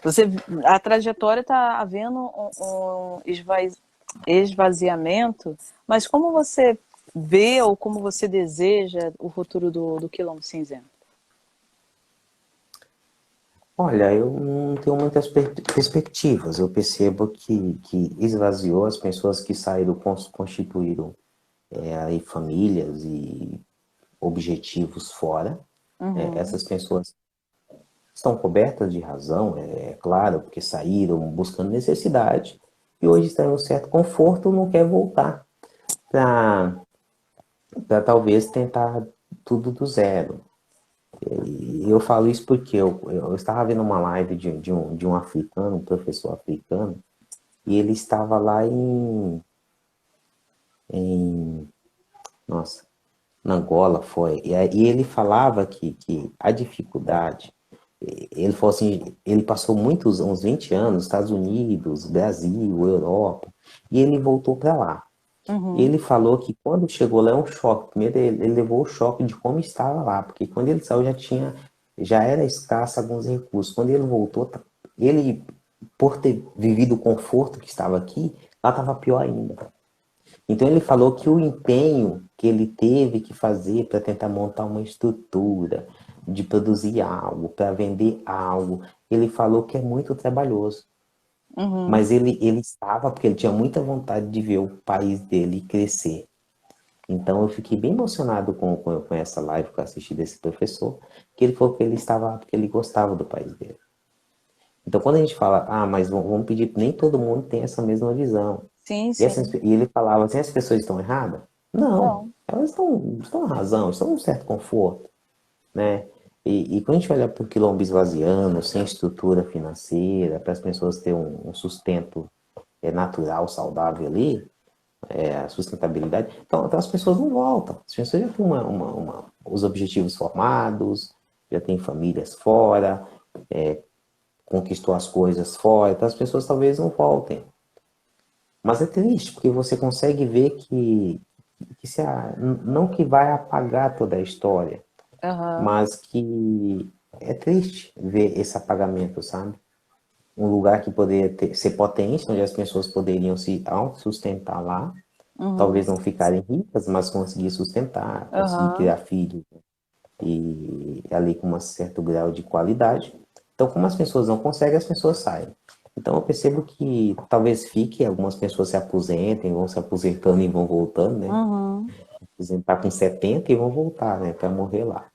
Você, a trajetória está havendo esvaziamento, mas como você vê ou como você deseja o futuro do Quilombo Cinzento? Olha, eu não tenho muitas perspectivas. Eu percebo que esvaziou as pessoas que saíram, constituíram aí famílias e objetivos fora. Uhum. Essas pessoas estão cobertas de razão, é claro, porque saíram buscando necessidade e hoje estão em um certo conforto, não quer voltar para talvez tentar tudo do zero. E eu falo isso porque eu estava vendo uma live de um africano, um professor africano, e ele estava lá nossa, na Angola foi, e ele falava que a dificuldade, ele falou assim, ele passou uns 20 anos nos Estados Unidos, Brasil, Europa, e ele voltou para lá. Uhum. Ele falou que quando chegou lá é um choque. Primeiro ele levou o choque de como estava lá, porque quando ele saiu já era escasso alguns recursos. Quando ele voltou, ele, por ter vivido o conforto que estava aqui, lá estava pior ainda. Então ele falou que o empenho que ele teve que fazer para tentar montar uma estrutura, de produzir algo, para vender algo, ele falou que é muito trabalhoso. Uhum. Mas ele estava, porque ele tinha muita vontade de ver o país dele crescer. Então eu fiquei bem emocionado com essa live que eu assisti desse professor, que ele falou que ele estava, porque ele gostava do país dele. Então quando a gente fala, mas vamos pedir, nem todo mundo tem essa mesma visão. Sim, E sim. ele falava assim, as pessoas estão erradas? Não, Não. elas estão em razão, estão em um certo conforto, né? E quando a gente olha para o quilombo esvaziando, sem estrutura financeira, para as pessoas terem um sustento natural, saudável ali, a sustentabilidade, então as pessoas não voltam. As pessoas já têm os objetivos formados, já têm famílias fora, conquistou as coisas fora, então as pessoas talvez não voltem. Mas é triste, porque você consegue ver não que vai apagar toda a história, Aham. mas que é triste ver esse apagamento, sabe? Um lugar que poderia ser potência, onde as pessoas poderiam se autossustentar lá, Uhum. talvez não ficarem ricas, mas conseguir sustentar, conseguir Aham. criar filhos e ali com um certo grau de qualidade. Então, como as pessoas não conseguem, as pessoas saem. Então, eu percebo que talvez fique, algumas pessoas se aposentem, vão se aposentando e vão voltando, né? Uhum. Aposentar com 70 e vão voltar, né? Para morrer lá.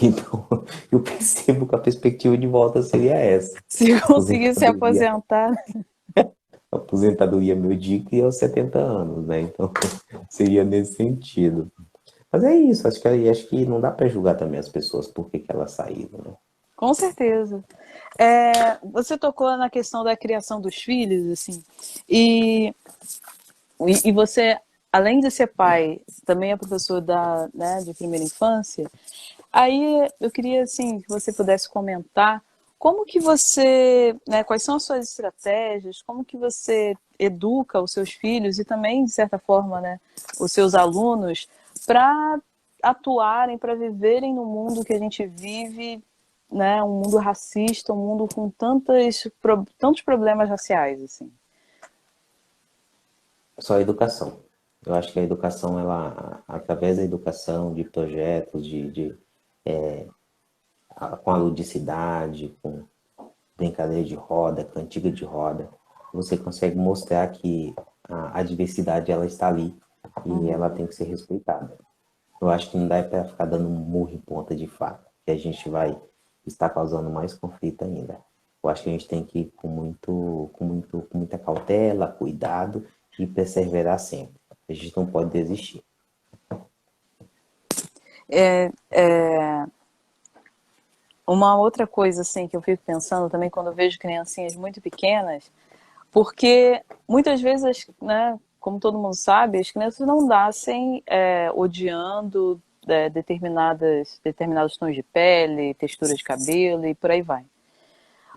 Então, eu percebo que a perspectiva de volta seria essa. Se conseguir se Aposentadoria, aposentar. aposentadoria meu dia e aos 70 anos, né? Então, seria nesse sentido. Mas é isso, acho que não dá para julgar também as pessoas por que elas saíram, né? Com certeza. Você tocou na questão da criação dos filhos, assim, e, e você, além de ser pai, também é professor né, de primeira infância. Aí eu queria assim que você pudesse comentar como que você, né, quais são as suas estratégias, como que você educa os seus filhos e também, de certa forma, né, os seus alunos para atuarem, para viverem no mundo que a gente vive, né, um mundo racista, um mundo com tantos problemas raciais, assim. Só a educação. Eu acho que a educação, ela, através da educação, de projetos, com a ludicidade, brincadeira de roda, cantiga de roda, você consegue mostrar que a diversidade ela está ali e ela tem que ser respeitada. Eu acho que não dá para ficar dando murro em ponta de faca, que a gente vai estar causando mais conflito ainda. Eu acho que a gente tem que ir com muita cautela, cuidado e perseverar sempre. A gente não pode desistir. Uma outra coisa assim que eu fico pensando também quando eu vejo criancinhas muito pequenas, porque muitas vezes, né, como todo mundo sabe, as crianças não nascem odiando determinados tons de pele, textura de cabelo e por aí vai.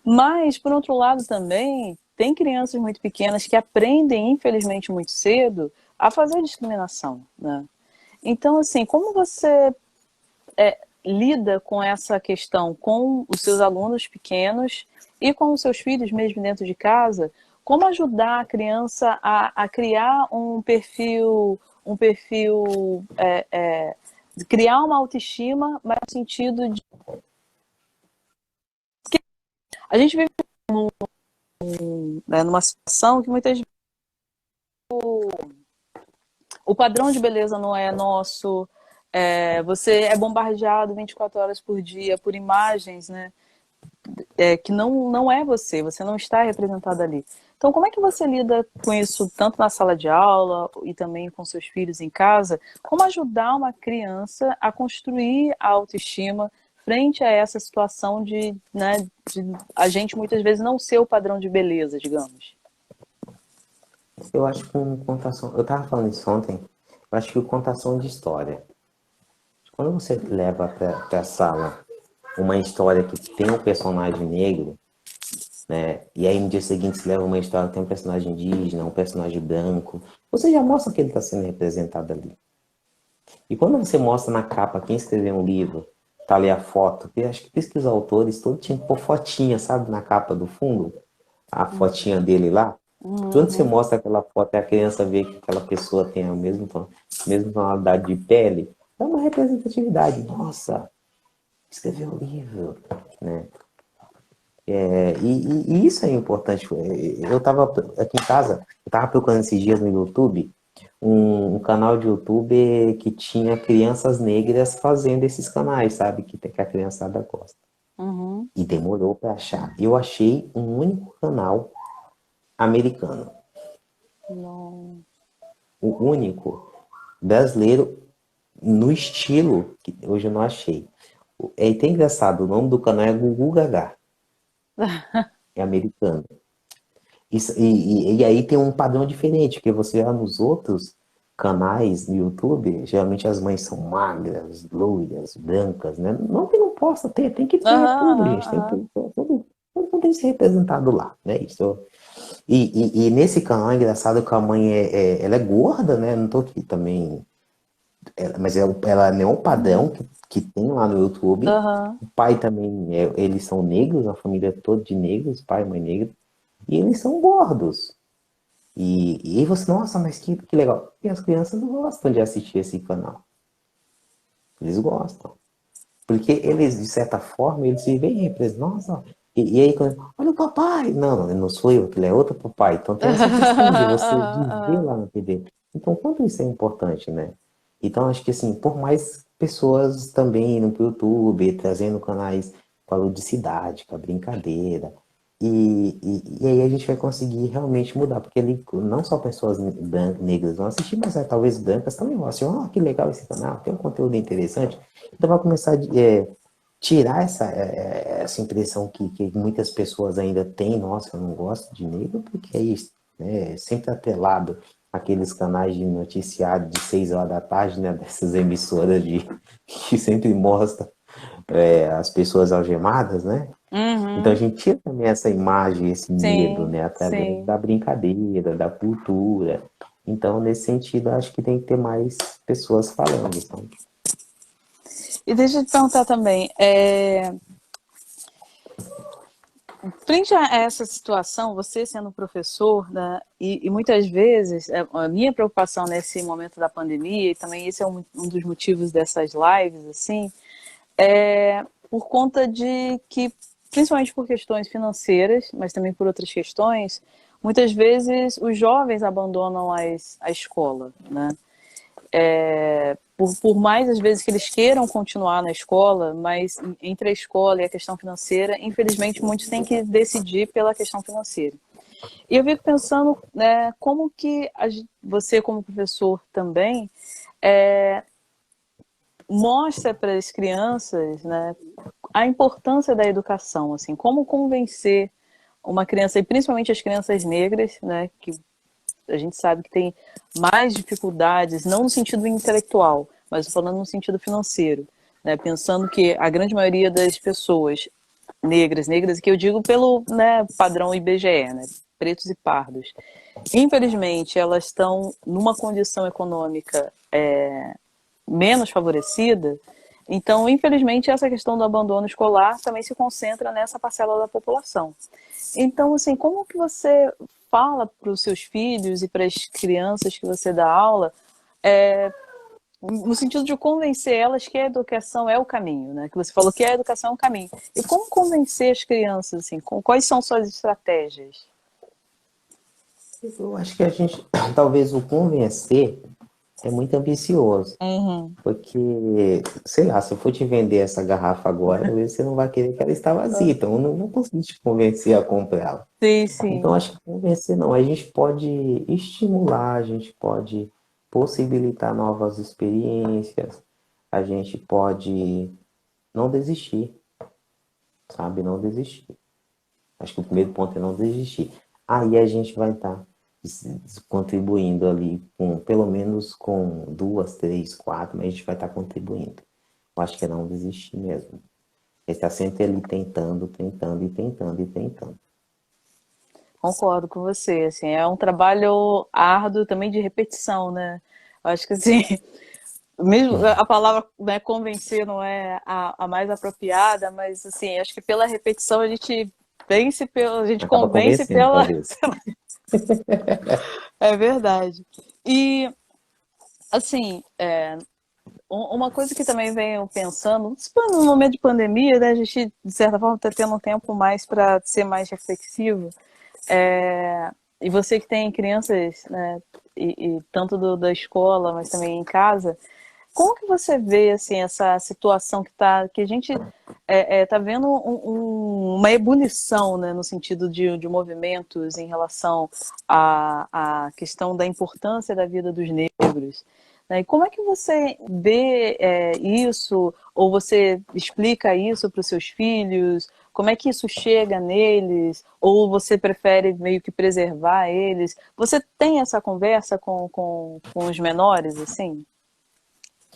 Mas, por outro lado também, tem crianças muito pequenas que aprendem, infelizmente, muito cedo a fazer discriminação, né? Então, assim, como você lida com essa questão com os seus alunos pequenos e com os seus filhos mesmo dentro de casa? Como ajudar a criança a criar criar uma autoestima, mas no sentido de que a gente vive numa situação que muitas vezes o padrão de beleza não é nosso, você é bombardeado 24 horas por dia por imagens, né, que não é você não está representado ali. Então, como é que você lida com isso, tanto na sala de aula e também com seus filhos em casa? Como ajudar uma criança a construir a autoestima frente a essa situação né, de a gente muitas vezes não ser o padrão de beleza, digamos? Eu acho que com contação. Eu estava falando isso ontem. Eu acho que contação de história. Quando você leva para a sala uma história que tem um personagem negro, né? E aí no dia seguinte você leva uma história que tem um personagem indígena, um personagem branco, você já mostra que ele está sendo representado ali. E quando você mostra na capa quem escreveu um livro, tá ali a foto, eu acho que os autores todos tinham que pôr fotinha, sabe, na capa do fundo, a fotinha dele lá. Quando você mostra aquela foto e a criança vê que aquela pessoa tem a mesma tonalidade de pele, é uma representatividade. Nossa, escreveu um livro, né? E isso é importante. Eu estava aqui em casa, eu estava procurando esses dias no YouTube um canal de YouTube que tinha crianças negras fazendo esses canais, sabe? Que a criançada gosta. Uhum. E demorou para achar. Eu achei um único canal americano. Não. O único brasileiro no estilo que hoje eu não achei. É até engraçado, o nome do canal é Gugu Gaga. É americano. E aí tem um padrão diferente, porque você vai nos outros canais no YouTube, geralmente as mães são magras, loiras, brancas, né? Não que não possa ter, tem que ter tudo, gente. Tem tudo, todo mundo tem que ser representado lá, né? Isso. E nesse canal é engraçado que a mãe ela é gorda, né? Não tô aqui também. Mas ela não é um padrão que tem lá no YouTube. Aham. O pai também, eles são negros, a família é toda de negros, pai, mãe negra. E eles são gordos. E aí você, nossa, mas que legal. E as crianças gostam de assistir esse canal. Eles gostam. Porque eles, de certa forma, eles se veem representados. Nossa, e aí, olha o papai. Não, não sou eu, aquele é outro papai. Então tem essa questão de você viver lá na TV. Então, quanto isso é importante, né? Então, acho que assim, por mais pessoas também no YouTube, trazendo canais com a ludicidade, com a brincadeira, e aí a gente vai conseguir realmente mudar, porque ele, não só pessoas negras vão assistir, mas talvez brancas também vão assistir. Oh, que legal esse canal, tem um conteúdo interessante. Então vai começar a tirar essa impressão que muitas pessoas ainda têm, nossa, eu não gosto de negro, porque é isso, né? Sempre atrelado aqueles canais de noticiário de 6 horas da tarde, né? Dessas emissoras que sempre mostra as pessoas algemadas, né? Então a Uhum. gente tira também essa imagem, esse medo, Sim, né? Através sim. da brincadeira, da cultura. Então, nesse sentido, acho que tem que ter mais pessoas falando. Então. E deixa eu te perguntar também, frente a essa situação, você sendo professor, né, e muitas vezes a minha preocupação nesse momento da pandemia, e também esse é um dos motivos dessas lives, assim, é por conta de que principalmente por questões financeiras, mas também por outras questões, muitas vezes os jovens abandonam a escola, né? Por mais, às vezes, que eles queiram continuar na escola, mas entre a escola e a questão financeira, infelizmente, muitos têm que decidir pela questão financeira. E eu fico pensando, né, como que você, como professor também, mostra para as crianças, né, a importância da educação, assim, como convencer uma criança, e principalmente as crianças negras, né, que a gente sabe que tem mais dificuldades, não no sentido intelectual, mas falando no sentido financeiro, né, pensando que a grande maioria das pessoas negras, que eu digo pelo, né, padrão IBGE, né, pretos e pardos, infelizmente elas estão numa condição econômica menos favorecida. Então, infelizmente, essa questão do abandono escolar também se concentra nessa parcela da população. Então, assim, como que você fala para os seus filhos e para as crianças que você dá aula, no sentido de convencer elas que a educação é o caminho, né? Que você falou que a educação é um caminho. E como convencer as crianças, assim, quais são suas estratégias? Eu acho que a gente, talvez o convencer é muito ambicioso. Uhum. Porque, sei lá, se eu for te vender essa garrafa agora, talvez você não vai querer que ela está vazia. Então, eu não vou conseguir te convencer a comprá-la. Sim, Então, sim. acho que convencer não. A gente pode estimular, a gente pode possibilitar novas experiências, a gente pode não desistir, sabe? Não desistir. Acho que o primeiro ponto é não desistir. Aí a gente vai estar contribuindo ali com, pelo menos com duas, três, quatro, mas a gente vai estar contribuindo. Eu acho que é não desistir mesmo. Ele está sempre ali tentando, tentando e tentando e tentando. Concordo com você, assim, é um trabalho árduo também de repetição, né? Eu acho que assim, mesmo a palavra, né, convencer não é a mais apropriada, mas assim, acho que pela repetição a gente a gente Acaba convence convencendo, pela, talvez. é verdade. E assim, uma coisa que também venho pensando, no momento de pandemia, né, a gente de certa forma está tendo um tempo mais para ser mais reflexivo. E você que tem crianças, né, e tanto da escola, mas também em casa, como que você vê assim essa situação que a gente tá vendo uma ebulição, né, no sentido de movimentos em relação à questão da importância da vida dos negros, né? E como é que você vê isso, ou você explica isso para os seus filhos? Como é que isso chega neles? Ou você prefere meio que preservar eles? Você tem essa conversa com os menores, assim?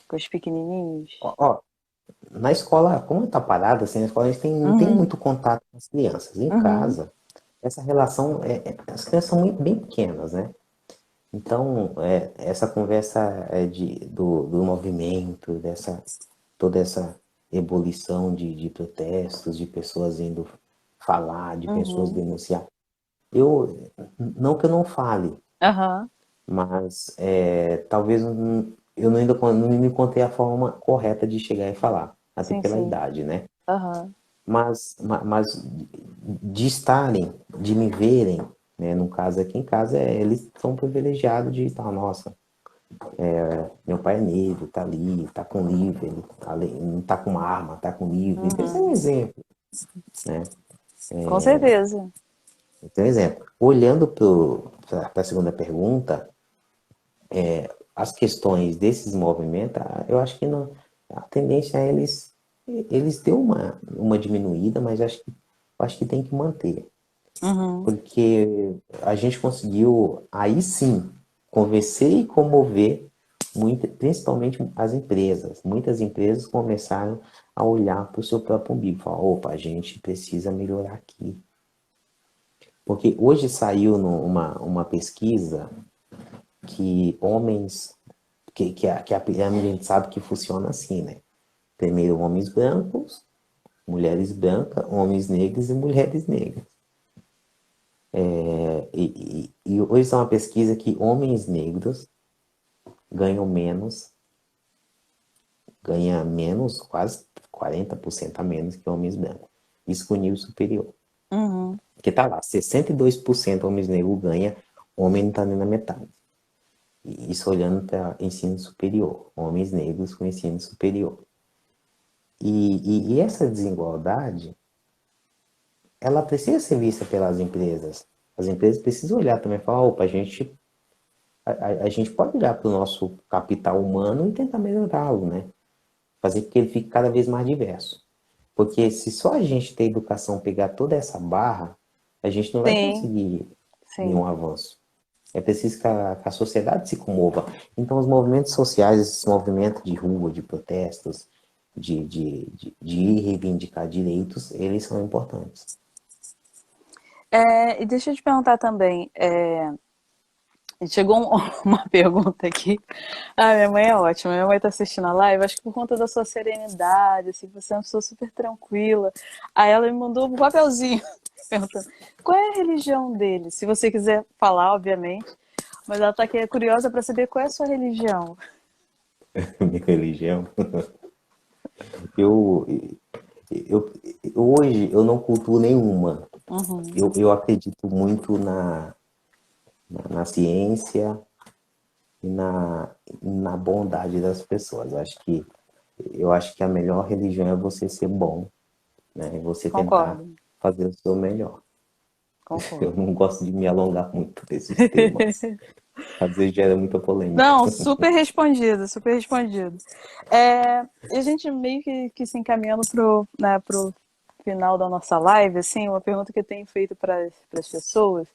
Com os pequenininhos? Ó, na escola, como está parada, assim, na escola a gente não tem Uhum, muito contato com as crianças. Em uhum, casa, essa relação, as crianças são bem pequenas, né? Então, essa conversa do movimento, toda essa ebulição de protestos, de pessoas indo falar, de pessoas uhum, denunciar. Não que eu não fale, aham, mas talvez eu não me encontrei a forma correta de chegar e falar, até sim, pela sim, idade, né? aham, Mas de estarem, de me verem, né? No caso aqui em casa, eles são privilegiados de estar, nossa, meu pai é negro, tá ali, tá com livro, ele não tá com arma, tá com livro. Então, esse é um uhum, exemplo, né? com certeza, Então, exemplo. Olhando para a segunda pergunta, as questões desses movimentos, eu acho que não, a tendência é eles deu uma diminuída, mas acho que tem que manter. uhum, Porque a gente conseguiu, aí sim, convencer e comover, principalmente as empresas. Muitas empresas começaram a olhar para o seu próprio umbigo, falar, opa, a gente precisa melhorar aqui. Porque hoje saiu uma pesquisa que homens, que a pirâmide a gente sabe que funciona assim, né? Primeiro homens brancos, mulheres brancas, homens negros e mulheres negras. E hoje é uma pesquisa que homens negros ganham menos, ganha menos, quase 40% a menos que homens brancos. Isso com nível superior. Uhum. Porque tá lá, 62% homens negros ganha, homem não tá nem na metade. Isso olhando para ensino superior, homens negros com ensino superior. E essa desigualdade, ela precisa ser vista pelas empresas. As empresas precisam olhar também e falar, opa, a gente pode olhar para o nosso capital humano e tentar melhorá-lo, né? Fazer com que ele fique cada vez mais diverso. Porque se só a gente ter educação pegar toda essa barra, a gente não vai Sim, conseguir sim. nenhum avanço. É preciso que a sociedade se comova. Então, os movimentos sociais, esses movimentos de rua, de protestos, de ir reivindicar direitos, eles são importantes. E deixa eu te perguntar também, chegou uma pergunta aqui. Ah, minha mãe é ótima. Minha mãe tá assistindo a live, acho que por conta da sua serenidade, assim, você é uma pessoa super tranquila. Aí ela me mandou um papelzinho perguntando qual é a religião dele. Se você quiser falar, obviamente. Mas ela tá aqui curiosa para saber qual é a sua religião. Minha religião. Eu, eu, hoje eu não cultuo nenhuma. Uhum. Eu acredito muito na ciência e na bondade das pessoas. Eu acho que a melhor religião é você ser bom, né? E você tentar Concordo, fazer o seu melhor. Eu concordo. não gosto de me alongar muito nesses temas. Às vezes gera muita polêmica. Não, super respondido, super respondido. E a gente meio que se encaminhando pro final da nossa live, assim, uma pergunta que eu tenho feito para as pessoas,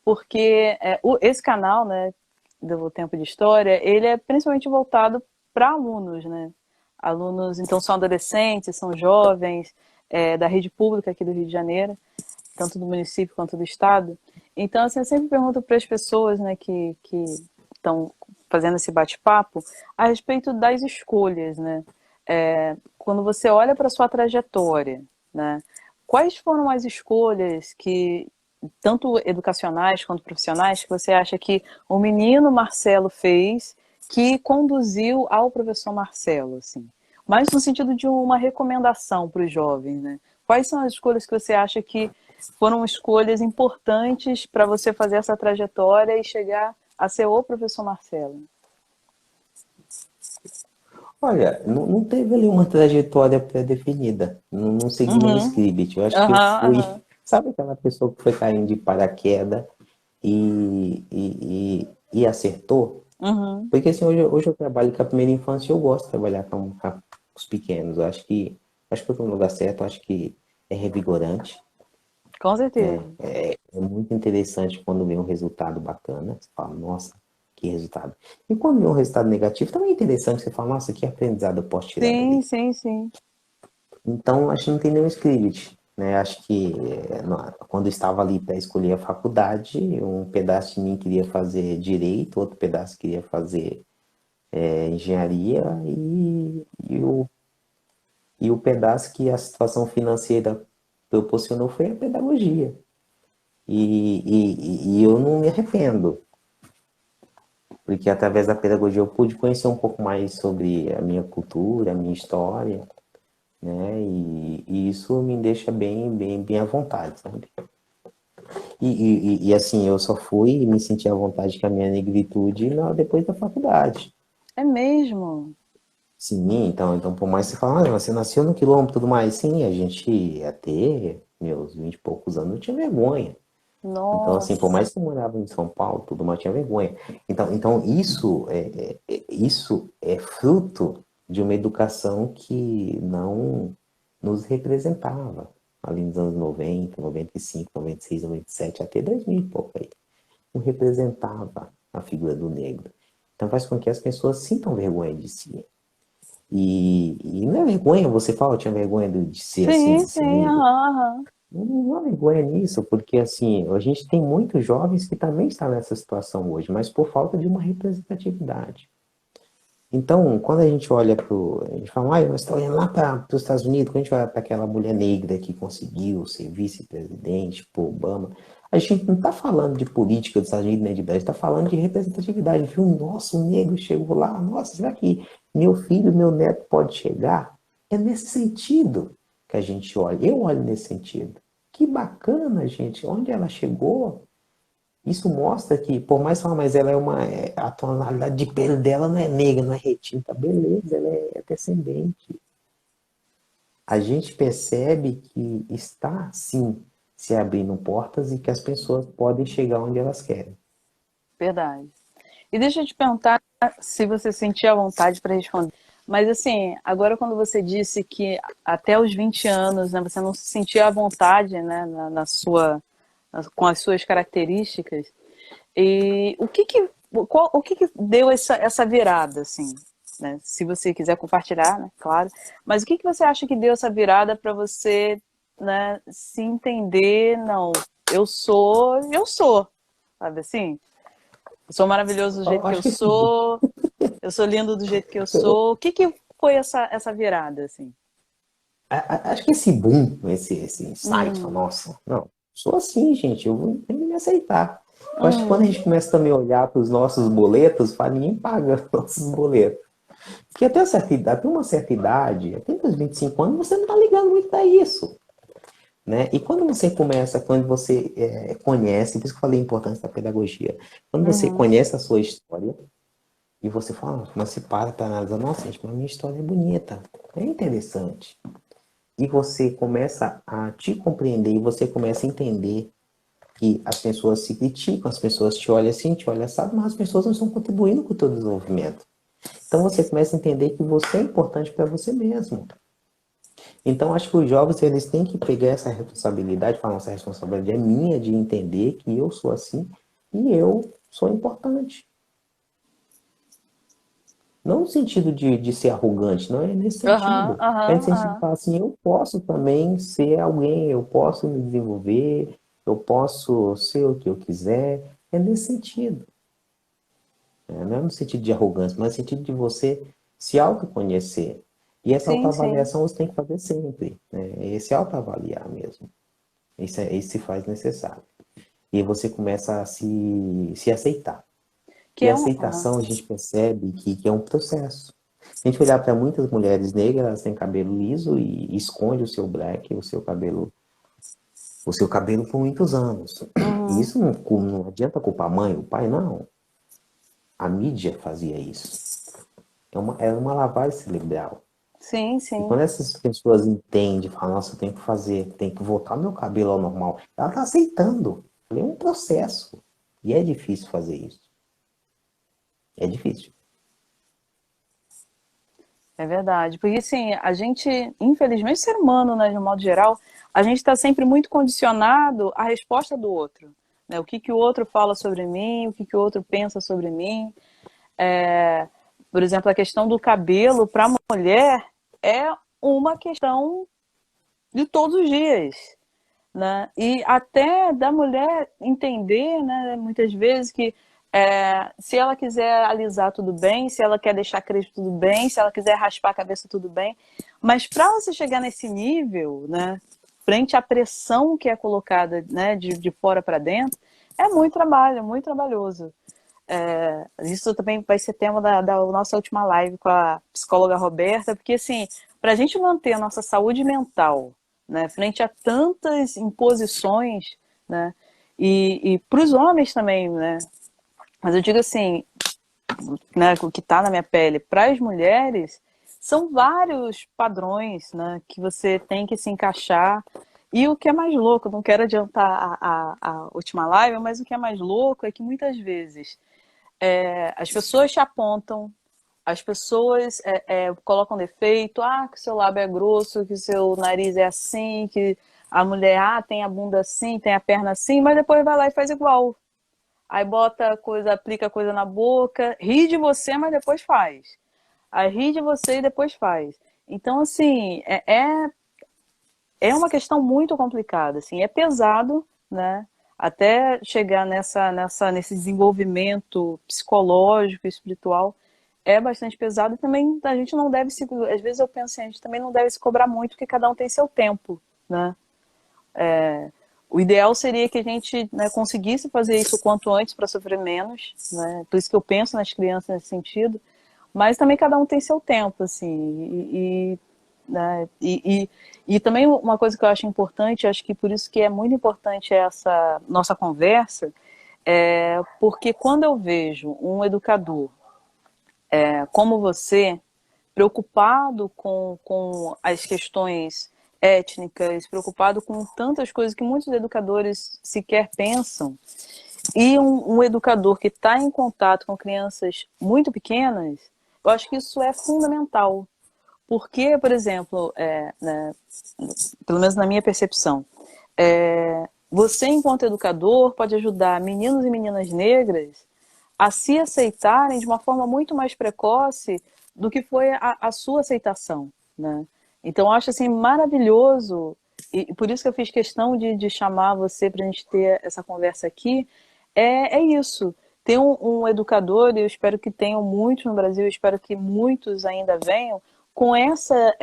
porque esse canal, né, do Tempo de História, ele é principalmente voltado para alunos, né? Alunos, então, são adolescentes, são jovens, da rede pública aqui do Rio de Janeiro, tanto do município quanto do estado. Então, assim, eu sempre pergunto para as pessoas, né, que estão fazendo esse bate-papo a respeito das escolhas, né? Quando você olha para a sua trajetória, né? Quais foram as escolhas que, tanto educacionais quanto profissionais, que você acha que o menino Marcelo fez que conduziu ao professor Marcelo, assim? Mas no sentido de uma recomendação para os jovens, né? Quais são as escolhas que você acha que foram escolhas importantes para você fazer essa trajetória e chegar a ser o professor Marcelo? Olha, não teve ali uma trajetória pré-definida. Não segui nenhum Uhum. script. Eu acho que eu Aham, fui. aham. Sabe aquela pessoa que foi caindo de paraquedas e acertou? Uhum. Porque assim, hoje eu trabalho com a primeira infância e eu gosto de trabalhar com os pequenos. Acho que eu estou no lugar certo, eu acho que é revigorante. Com certeza. É muito interessante quando vem um resultado bacana. Você fala, nossa, que resultado. E quando vem um resultado negativo, também é interessante. Você fala, nossa, que aprendizado eu posso tirar Sim, dali. sim, sim. Então, acho que não tem nenhum script. Né? Acho que quando eu estava ali para escolher a faculdade, um pedaço de mim queria fazer direito, outro pedaço queria fazer engenharia e o pedaço que a situação financeira proporcionou foi a pedagogia. E eu não me arrependo, porque através da pedagogia eu pude conhecer um pouco mais sobre a minha cultura, a minha história, né? E isso me deixa bem à vontade, sabe? Assim, eu só fui me sentir à vontade com a minha negritude depois da faculdade. É mesmo. Sim, então por mais que você fale, ah, você nasceu no quilômetro e tudo mais, sim, a gente até meus 20 e poucos anos eu tinha vergonha. Então, assim, por Nossa. mais que eu morava em São Paulo, tudo mais, eu tinha vergonha. Então isso é fruto de uma educação que não nos representava. Ali nos anos 90, 95, 96, 97, até 2000 e pouco aí. Não representava a figura do negro. Então faz com que as pessoas sintam vergonha de si. E não é vergonha, você fala, eu tinha vergonha de ser assim, Sim, de ser sim, negro. aham, aham. Não há vergonha nisso, porque assim, a gente tem muitos jovens que também estão nessa situação hoje, mas por falta de uma representatividade. Então, quando a gente olha a gente fala, nós estamos olhando lá para os Estados Unidos, quando a gente olha para aquela mulher negra que conseguiu ser vice-presidente, por Obama, a gente não está falando de política dos Estados Unidos nem de Brasil, está falando de representatividade. A gente viu, nossa, o negro chegou lá, nossa, será que meu filho, meu neto pode chegar? É nesse sentido que a gente olha. Eu olho nesse sentido. Que bacana, gente, onde ela chegou. Isso mostra que, por mais que mas ela a tonalidade de pele dela não é negra, não é retinta. Beleza, ela é descendente. A gente percebe que está, sim, se abrindo portas e que as pessoas podem chegar onde elas querem. Verdade. E deixa eu te perguntar se você sentia vontade para responder. Mas assim, agora quando você disse que até os 20 anos, né, você não se sentia à vontade, né, com as suas características, e o que deu essa virada, assim, né? Se você quiser compartilhar, né, claro. Mas o que você acha que deu essa virada para você, né, se entender, não, eu sou, sabe assim? Eu sou maravilhoso do jeito Eu que acho eu que esse, eu sou lindo do jeito que eu sou. O que foi essa virada, assim? acho que esse boom, esse insight, Hum, nossa, não, sou assim, gente, eu vou ter que me aceitar. Eu acho que quando a hum, gente começa também a olhar para os nossos boletos, fala, ninguém paga os nossos boletos. Porque até uma certa idade, até os 25 anos, você não está ligando muito para isso. Né? E quando você começa, quando você conhece, por isso que eu falei a importância da pedagogia, quando você uhum, conhece a sua história e você fala, mas você para analisar, nossa, gente, mas a minha história é bonita, é interessante. E você começa a te compreender e você começa a entender que as pessoas se criticam, as pessoas te olham assim, te olham assado, mas as pessoas não estão contribuindo com o teu desenvolvimento. Então você começa a entender que você é importante para você mesmo. Então, acho que os jovens eles têm que pegar essa responsabilidade, falar, nossa responsabilidade é minha de entender que eu sou assim e eu sou importante. Não no sentido de ser arrogante, não é nesse aham, sentido. É aham, nesse sentido de aham. falar assim, eu posso também ser alguém, eu posso me desenvolver, eu posso ser o que eu quiser. É nesse sentido. Não é no sentido de arrogância, mas no sentido de você se autoconhecer. E essa Sim, sim. autoavaliação você tem que fazer sempre. Né? É esse autoavaliar mesmo. Isso se faz necessário. E você começa a se aceitar. Que E a é um. Aham. aceitação a gente percebe que é um processo. Se a gente olhar para muitas mulheres negras, elas têm cabelo liso e esconde o seu black, o seu cabelo por muitos anos. E Uhum. isso não adianta culpar a mãe, o pai, não. A mídia fazia isso. Era uma lavagem cerebral. Sim, E sim. quando essas pessoas entendem, falam, nossa, eu tenho que fazer, tenho que voltar meu cabelo ao normal, ela está aceitando. É um processo. E é difícil fazer isso. É difícil. É verdade. Porque, assim, a gente, infelizmente, ser humano, né, de um modo geral, a gente está sempre muito condicionado à resposta do outro. Né? O que, que o outro fala sobre mim, o que, que o outro pensa sobre mim. É, por exemplo, a questão do cabelo para a mulher é uma questão de todos os dias. Né? E até da mulher entender, né, muitas vezes, que se ela quiser alisar, tudo bem, se ela quer deixar crespo, tudo bem, se ela quiser raspar a cabeça, tudo bem. Mas para você chegar nesse nível, né, frente à pressão que é colocada, né, de fora para dentro, é muito trabalho, é muito trabalhoso. Isso também vai ser tema da nossa última live com a psicóloga Roberta, porque assim, para a gente manter a nossa saúde mental, né, frente a tantas imposições, né, e para os homens também, né, mas eu digo assim, né, o que está na minha pele, para as mulheres, são vários padrões, né, que você tem que se encaixar. E o que é mais louco, não quero adiantar a última live, mas o que é mais louco é que muitas vezes as pessoas te apontam, as pessoas colocam defeito, que o seu lábio é grosso, que o seu nariz é assim, que a mulher tem a bunda assim, tem a perna assim, mas depois vai lá e faz igual. Aí bota coisa, aplica coisa na boca, ri de você, mas depois faz. Aí ri de você e depois faz. Então, assim, é uma questão muito complicada, assim, é pesado, né? Até chegar nesse desenvolvimento psicológico, espiritual, é bastante pesado e também a gente não deve se, às vezes eu penso assim, a gente também não deve se cobrar muito, porque cada um tem seu tempo, né? O ideal seria que a gente, né, conseguisse fazer isso o quanto antes para sofrer menos, né? Por isso que eu penso nas crianças nesse sentido, mas também cada um tem seu tempo, assim, né? E também uma coisa que eu acho importante, acho que por isso que é muito importante essa nossa conversa, porque quando eu vejo um educador como você, preocupado com as questões étnicas, preocupado com tantas coisas que muitos educadores sequer pensam, e um educador que está em contato com crianças muito pequenas, eu acho que isso é fundamental. Porque, por exemplo, né, pelo menos na minha percepção, você, enquanto educador, pode ajudar meninos e meninas negras a se aceitarem de uma forma muito mais precoce do que foi a sua aceitação, né? Então, eu acho assim, maravilhoso, e por isso que eu fiz questão de chamar você para a gente ter essa conversa aqui, isso. Ter um educador, e eu espero que tenham muitos no Brasil, eu espero que muitos ainda venham, com essa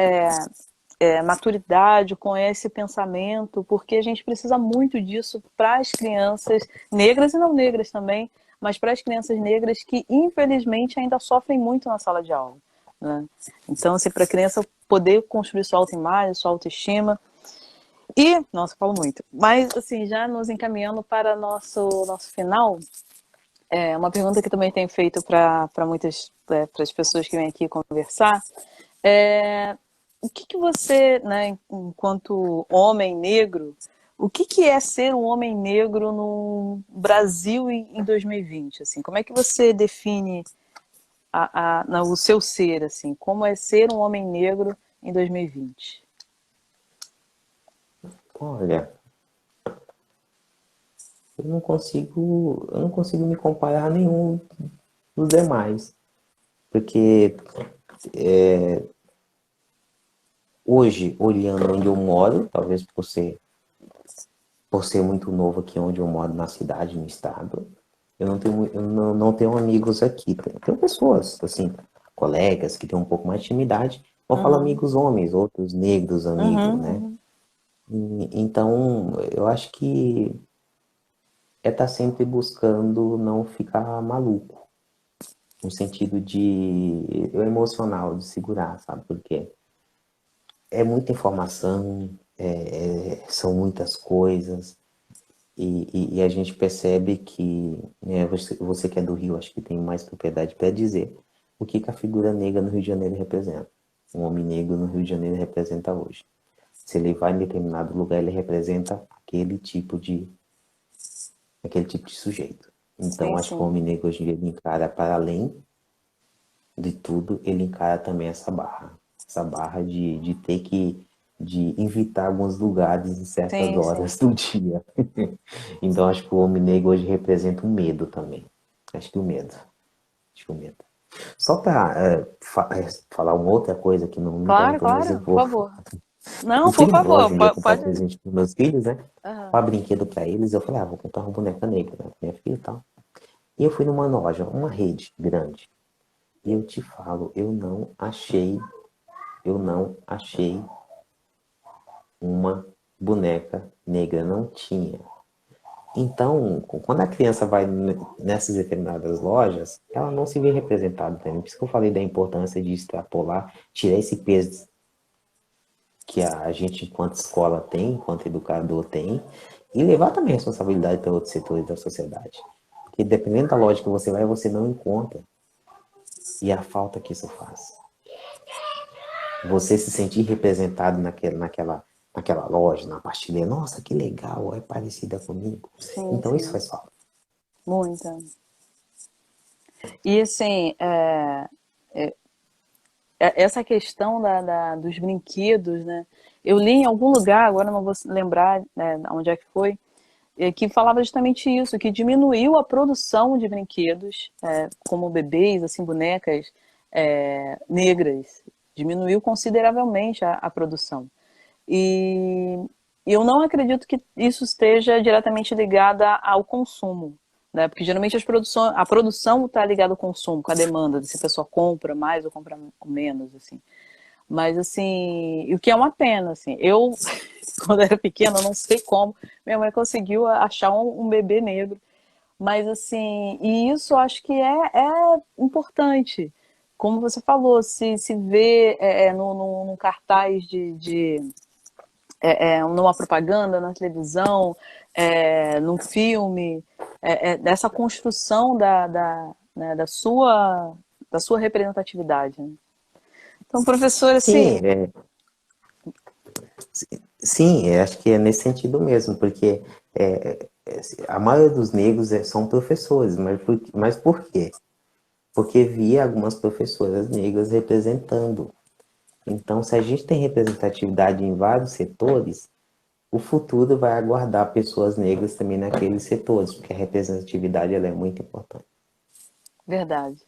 maturidade, com esse pensamento, porque a gente precisa muito disso para as crianças negras e não negras também, mas para as crianças negras que, infelizmente, ainda sofrem muito na sala de aula, né? Então, assim, para a criança poder construir sua autoimagem, sua autoestima. E, nossa, falo muito, mas, assim, já nos encaminhando para nosso final, uma pergunta que também tenho feito para muitas, para as pessoas que vêm aqui conversar, o que você, né, enquanto homem negro, o que é ser um homem negro no Brasil em 2020? Assim, como é que você define o seu ser? Assim, como é ser um homem negro em 2020? Olha, eu não consigo me comparar a nenhum dos demais, porque hoje, olhando onde eu moro, talvez por ser muito novo aqui onde eu moro, na cidade, no estado, eu não tenho amigos aqui. Tenho pessoas, assim, colegas que têm um pouco mais de intimidade. Eu falo Uhum, amigos homens, outros negros amigos, uhum, né? uhum. Então, eu acho que estar sempre buscando não ficar maluco, no sentido de emocional, de segurar, sabe? Porque é muita informação, são muitas coisas, e a gente percebe que, né, você que é do Rio, acho que tem mais propriedade para dizer o que a figura negra no Rio de Janeiro representa. Um homem negro no Rio de Janeiro representa hoje. Se ele vai em determinado lugar, ele representa aquele tipo de sujeito. Então, Sim, acho que o sim. homem negro hoje em dia ele encara, para além de tudo, ele encara também essa barra de ter que de evitar alguns lugares em certas Sim, sim. horas do dia. Então, acho que o homem negro hoje representa um medo também. Acho que o medo. Acho que o medo. Só para falar uma outra coisa que não me Claro, perguntou, mas eu claro, por vou. favor. Não, Eu fui por numa loja favor, um dia comprar um pode. presente para meus filhos, né? Aham. Para brinquedo para eles. Eu falei, vou comprar uma boneca negra, né? Pra minha filha e tal. E eu fui numa loja, uma rede grande. E eu te falo, eu não achei uma boneca negra, não tinha. Então, quando a criança vai nessas determinadas lojas, ela não se vê representada também. Por isso que eu falei da importância de extrapolar, tirar esse peso que a gente, enquanto escola, tem, enquanto educador, tem, e levar também a responsabilidade para outros setores da sociedade. Porque dependendo da loja que você vai, você não encontra. E a falta que isso faz. Você se sentir representado naquela loja, na pastilha. Nossa, que legal, é parecida comigo. Sim, Então isso sim. faz falta. Muita. E assim, essa questão dos brinquedos, né? Eu li em algum lugar, agora não vou lembrar, né, onde é que foi, que falava justamente isso, que diminuiu a produção de brinquedos, como bebês, assim, bonecas negras. Diminuiu consideravelmente a produção. E eu não acredito que isso esteja diretamente ligada ao consumo, né? Porque geralmente a produção está ligada ao consumo, com a demanda, se a pessoa compra mais ou compra menos, assim. Mas assim, o que é uma pena, assim. Eu, quando era pequena, não sei como, minha mãe conseguiu achar um bebê negro. Mas assim, e isso eu acho que é importante. como você falou, se vê num cartaz numa propaganda, na televisão, num filme, dessa construção né, da sua representatividade. Né? Então, professor, Sim, assim... sim, acho que é nesse sentido mesmo, porque a maioria dos negros são professores, mas por quê? Porque via algumas professoras negras representando. Então, se a gente tem representatividade em vários setores, o futuro vai aguardar pessoas negras também naqueles setores, porque a representatividade ela é muito importante. Verdade,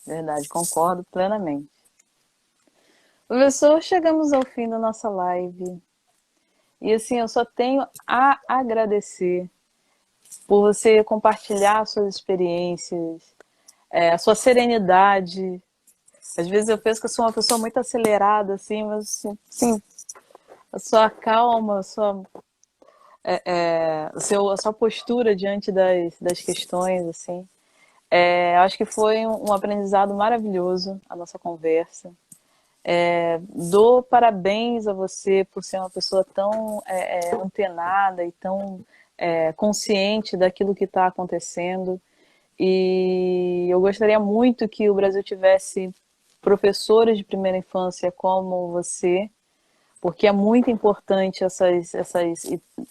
verdade, concordo plenamente. Professor, chegamos ao fim da nossa live. E assim, eu só tenho a agradecer por você compartilhar suas experiências, a sua serenidade. Às vezes eu penso que eu sou uma pessoa muito acelerada, assim, mas assim, a sua calma, a sua postura diante das questões, assim. Acho que foi um aprendizado maravilhoso a nossa conversa. Dou parabéns a você por ser uma pessoa tão antenada e tão consciente daquilo que está acontecendo. E eu gostaria muito que o Brasil tivesse professores de primeira infância como você, porque é muito importante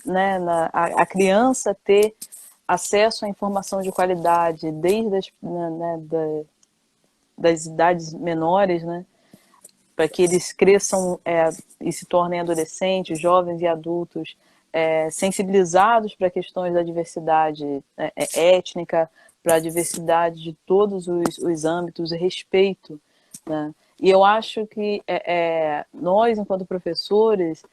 né, a criança ter acesso à informação de qualidade desde das idades menores, né, para que eles cresçam e se tornem adolescentes, jovens e adultos sensibilizados para questões da diversidade étnica, para a diversidade de todos os âmbitos, respeito, né? E eu acho que nós, enquanto professores,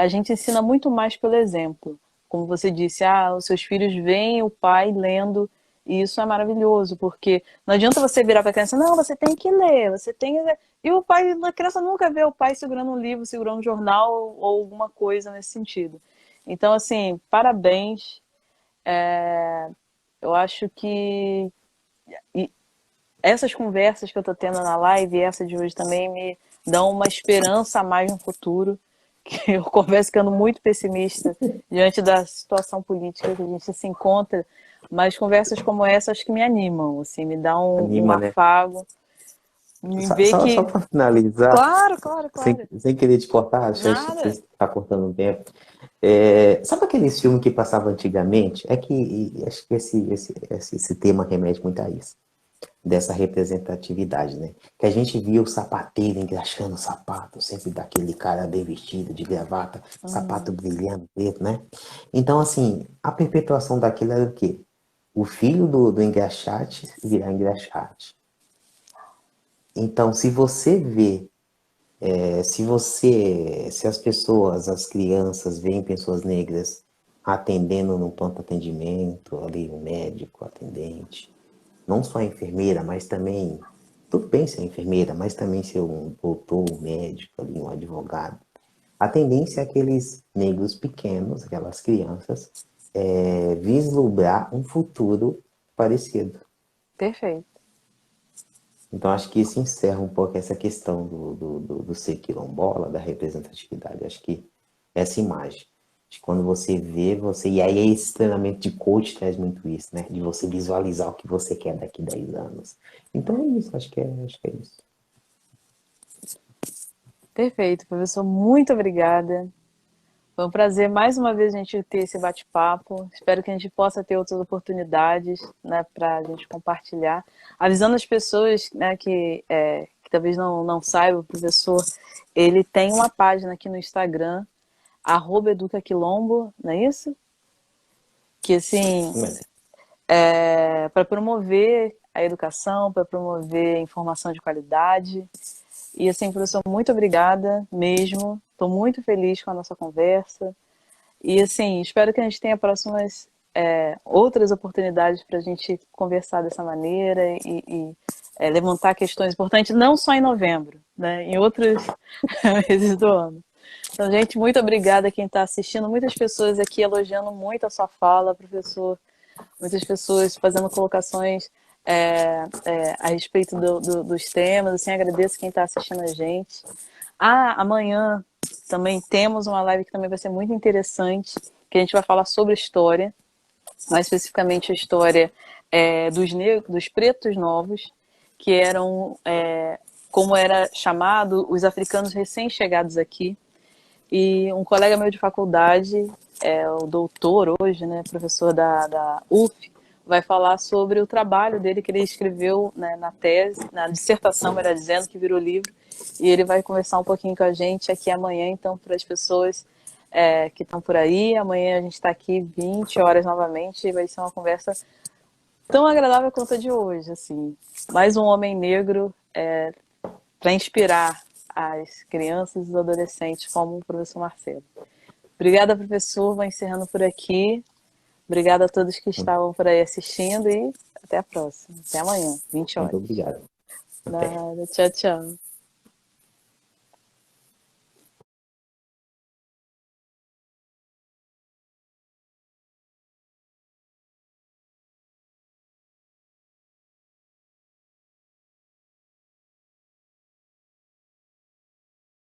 a gente ensina muito mais pelo exemplo. Como você disse, os seus filhos veem o pai lendo, e isso é maravilhoso, porque não adianta você virar para a criança, não, você tem que ler, você tem que ler. E o pai, a criança nunca vê o pai segurando um livro, segurando um jornal ou alguma coisa nesse sentido. Então, assim, parabéns. Eu acho que essas conversas que eu estou tendo na live e essa de hoje também me dão uma esperança a mais no futuro, que eu confesso que ando muito pessimista diante da situação política que a gente se encontra, mas conversas como essa acho que me animam, assim, me dá um Anima, né? afago, me vê Só que... para finalizar, Claro, claro, sem, claro. sem querer te cortar, acho que você Nada. está cortando o tempo. Sabe aqueles filmes que passavam antigamente? É que acho que esse tema remete muito a isso, dessa representatividade, né? Que a gente via o sapateiro engraxando o sapato, sempre daquele cara bem vestido, de gravata, sapato brilhando, preto, né? Então, assim, a perpetuação daquilo era o quê? O filho do engraxate virar engraxate. Então, se você vê, se as pessoas, as crianças veem pessoas negras atendendo no pronto atendimento, ali o médico, atendente, não só a enfermeira, mas também, tudo bem ser enfermeira, mas também ser um doutor, um médico, ali, um advogado. A tendência é aqueles negros pequenos, aquelas crianças, vislumbrar um futuro parecido. Perfeito. Então, acho que isso encerra um pouco essa questão do ser quilombola, da representatividade. Acho que essa imagem, de quando você vê, você. E aí, esse treinamento de coach traz muito isso, né? De você visualizar o que você quer daqui a 10 anos. Então, é isso, acho que é isso. Perfeito, professor. Muito obrigada. Foi um prazer mais uma vez a gente ter esse bate-papo. Espero que a gente possa ter outras oportunidades, né, para a gente compartilhar. Avisando as pessoas, né, que talvez não saibam, o professor, ele tem uma página aqui no Instagram, @educaquilombo, não é isso? Que assim, para promover a educação, para promover informação de qualidade. E assim, professor, muito obrigada mesmo. Estou muito feliz com a nossa conversa. E assim, espero que a gente tenha próximas outras oportunidades para a gente conversar dessa maneira e levantar questões importantes, não só em novembro, né? Em outros meses do ano. Então, gente, muito obrigada a quem está assistindo. Muitas pessoas aqui elogiando muito a sua fala, professor. Muitas pessoas fazendo colocações a respeito dos temas. Assim, agradeço quem está assistindo a gente. Amanhã também temos uma live que também vai ser muito interessante, que a gente vai falar sobre história, mais especificamente a história dos pretos novos, que eram, como era chamado, os africanos recém-chegados aqui. E um colega meu de faculdade, o doutor hoje, né, professor da UF, vai falar sobre o trabalho dele que ele escreveu, né, na tese, na dissertação, era dizendo, que virou livro, e ele vai conversar um pouquinho com a gente aqui amanhã, então, para as pessoas que estão por aí. Amanhã a gente está aqui 20 horas novamente, e vai ser uma conversa tão agradável quanto a de hoje, assim. Mais um homem negro para inspirar as crianças e os adolescentes, como o professor Marcelo. Obrigada, professor. Vou encerrando por aqui. Obrigada a todos que estavam por aí assistindo e até a próxima. Até amanhã, 20 Muito horas. obrigado. Até. Nada. Tchau, tchau.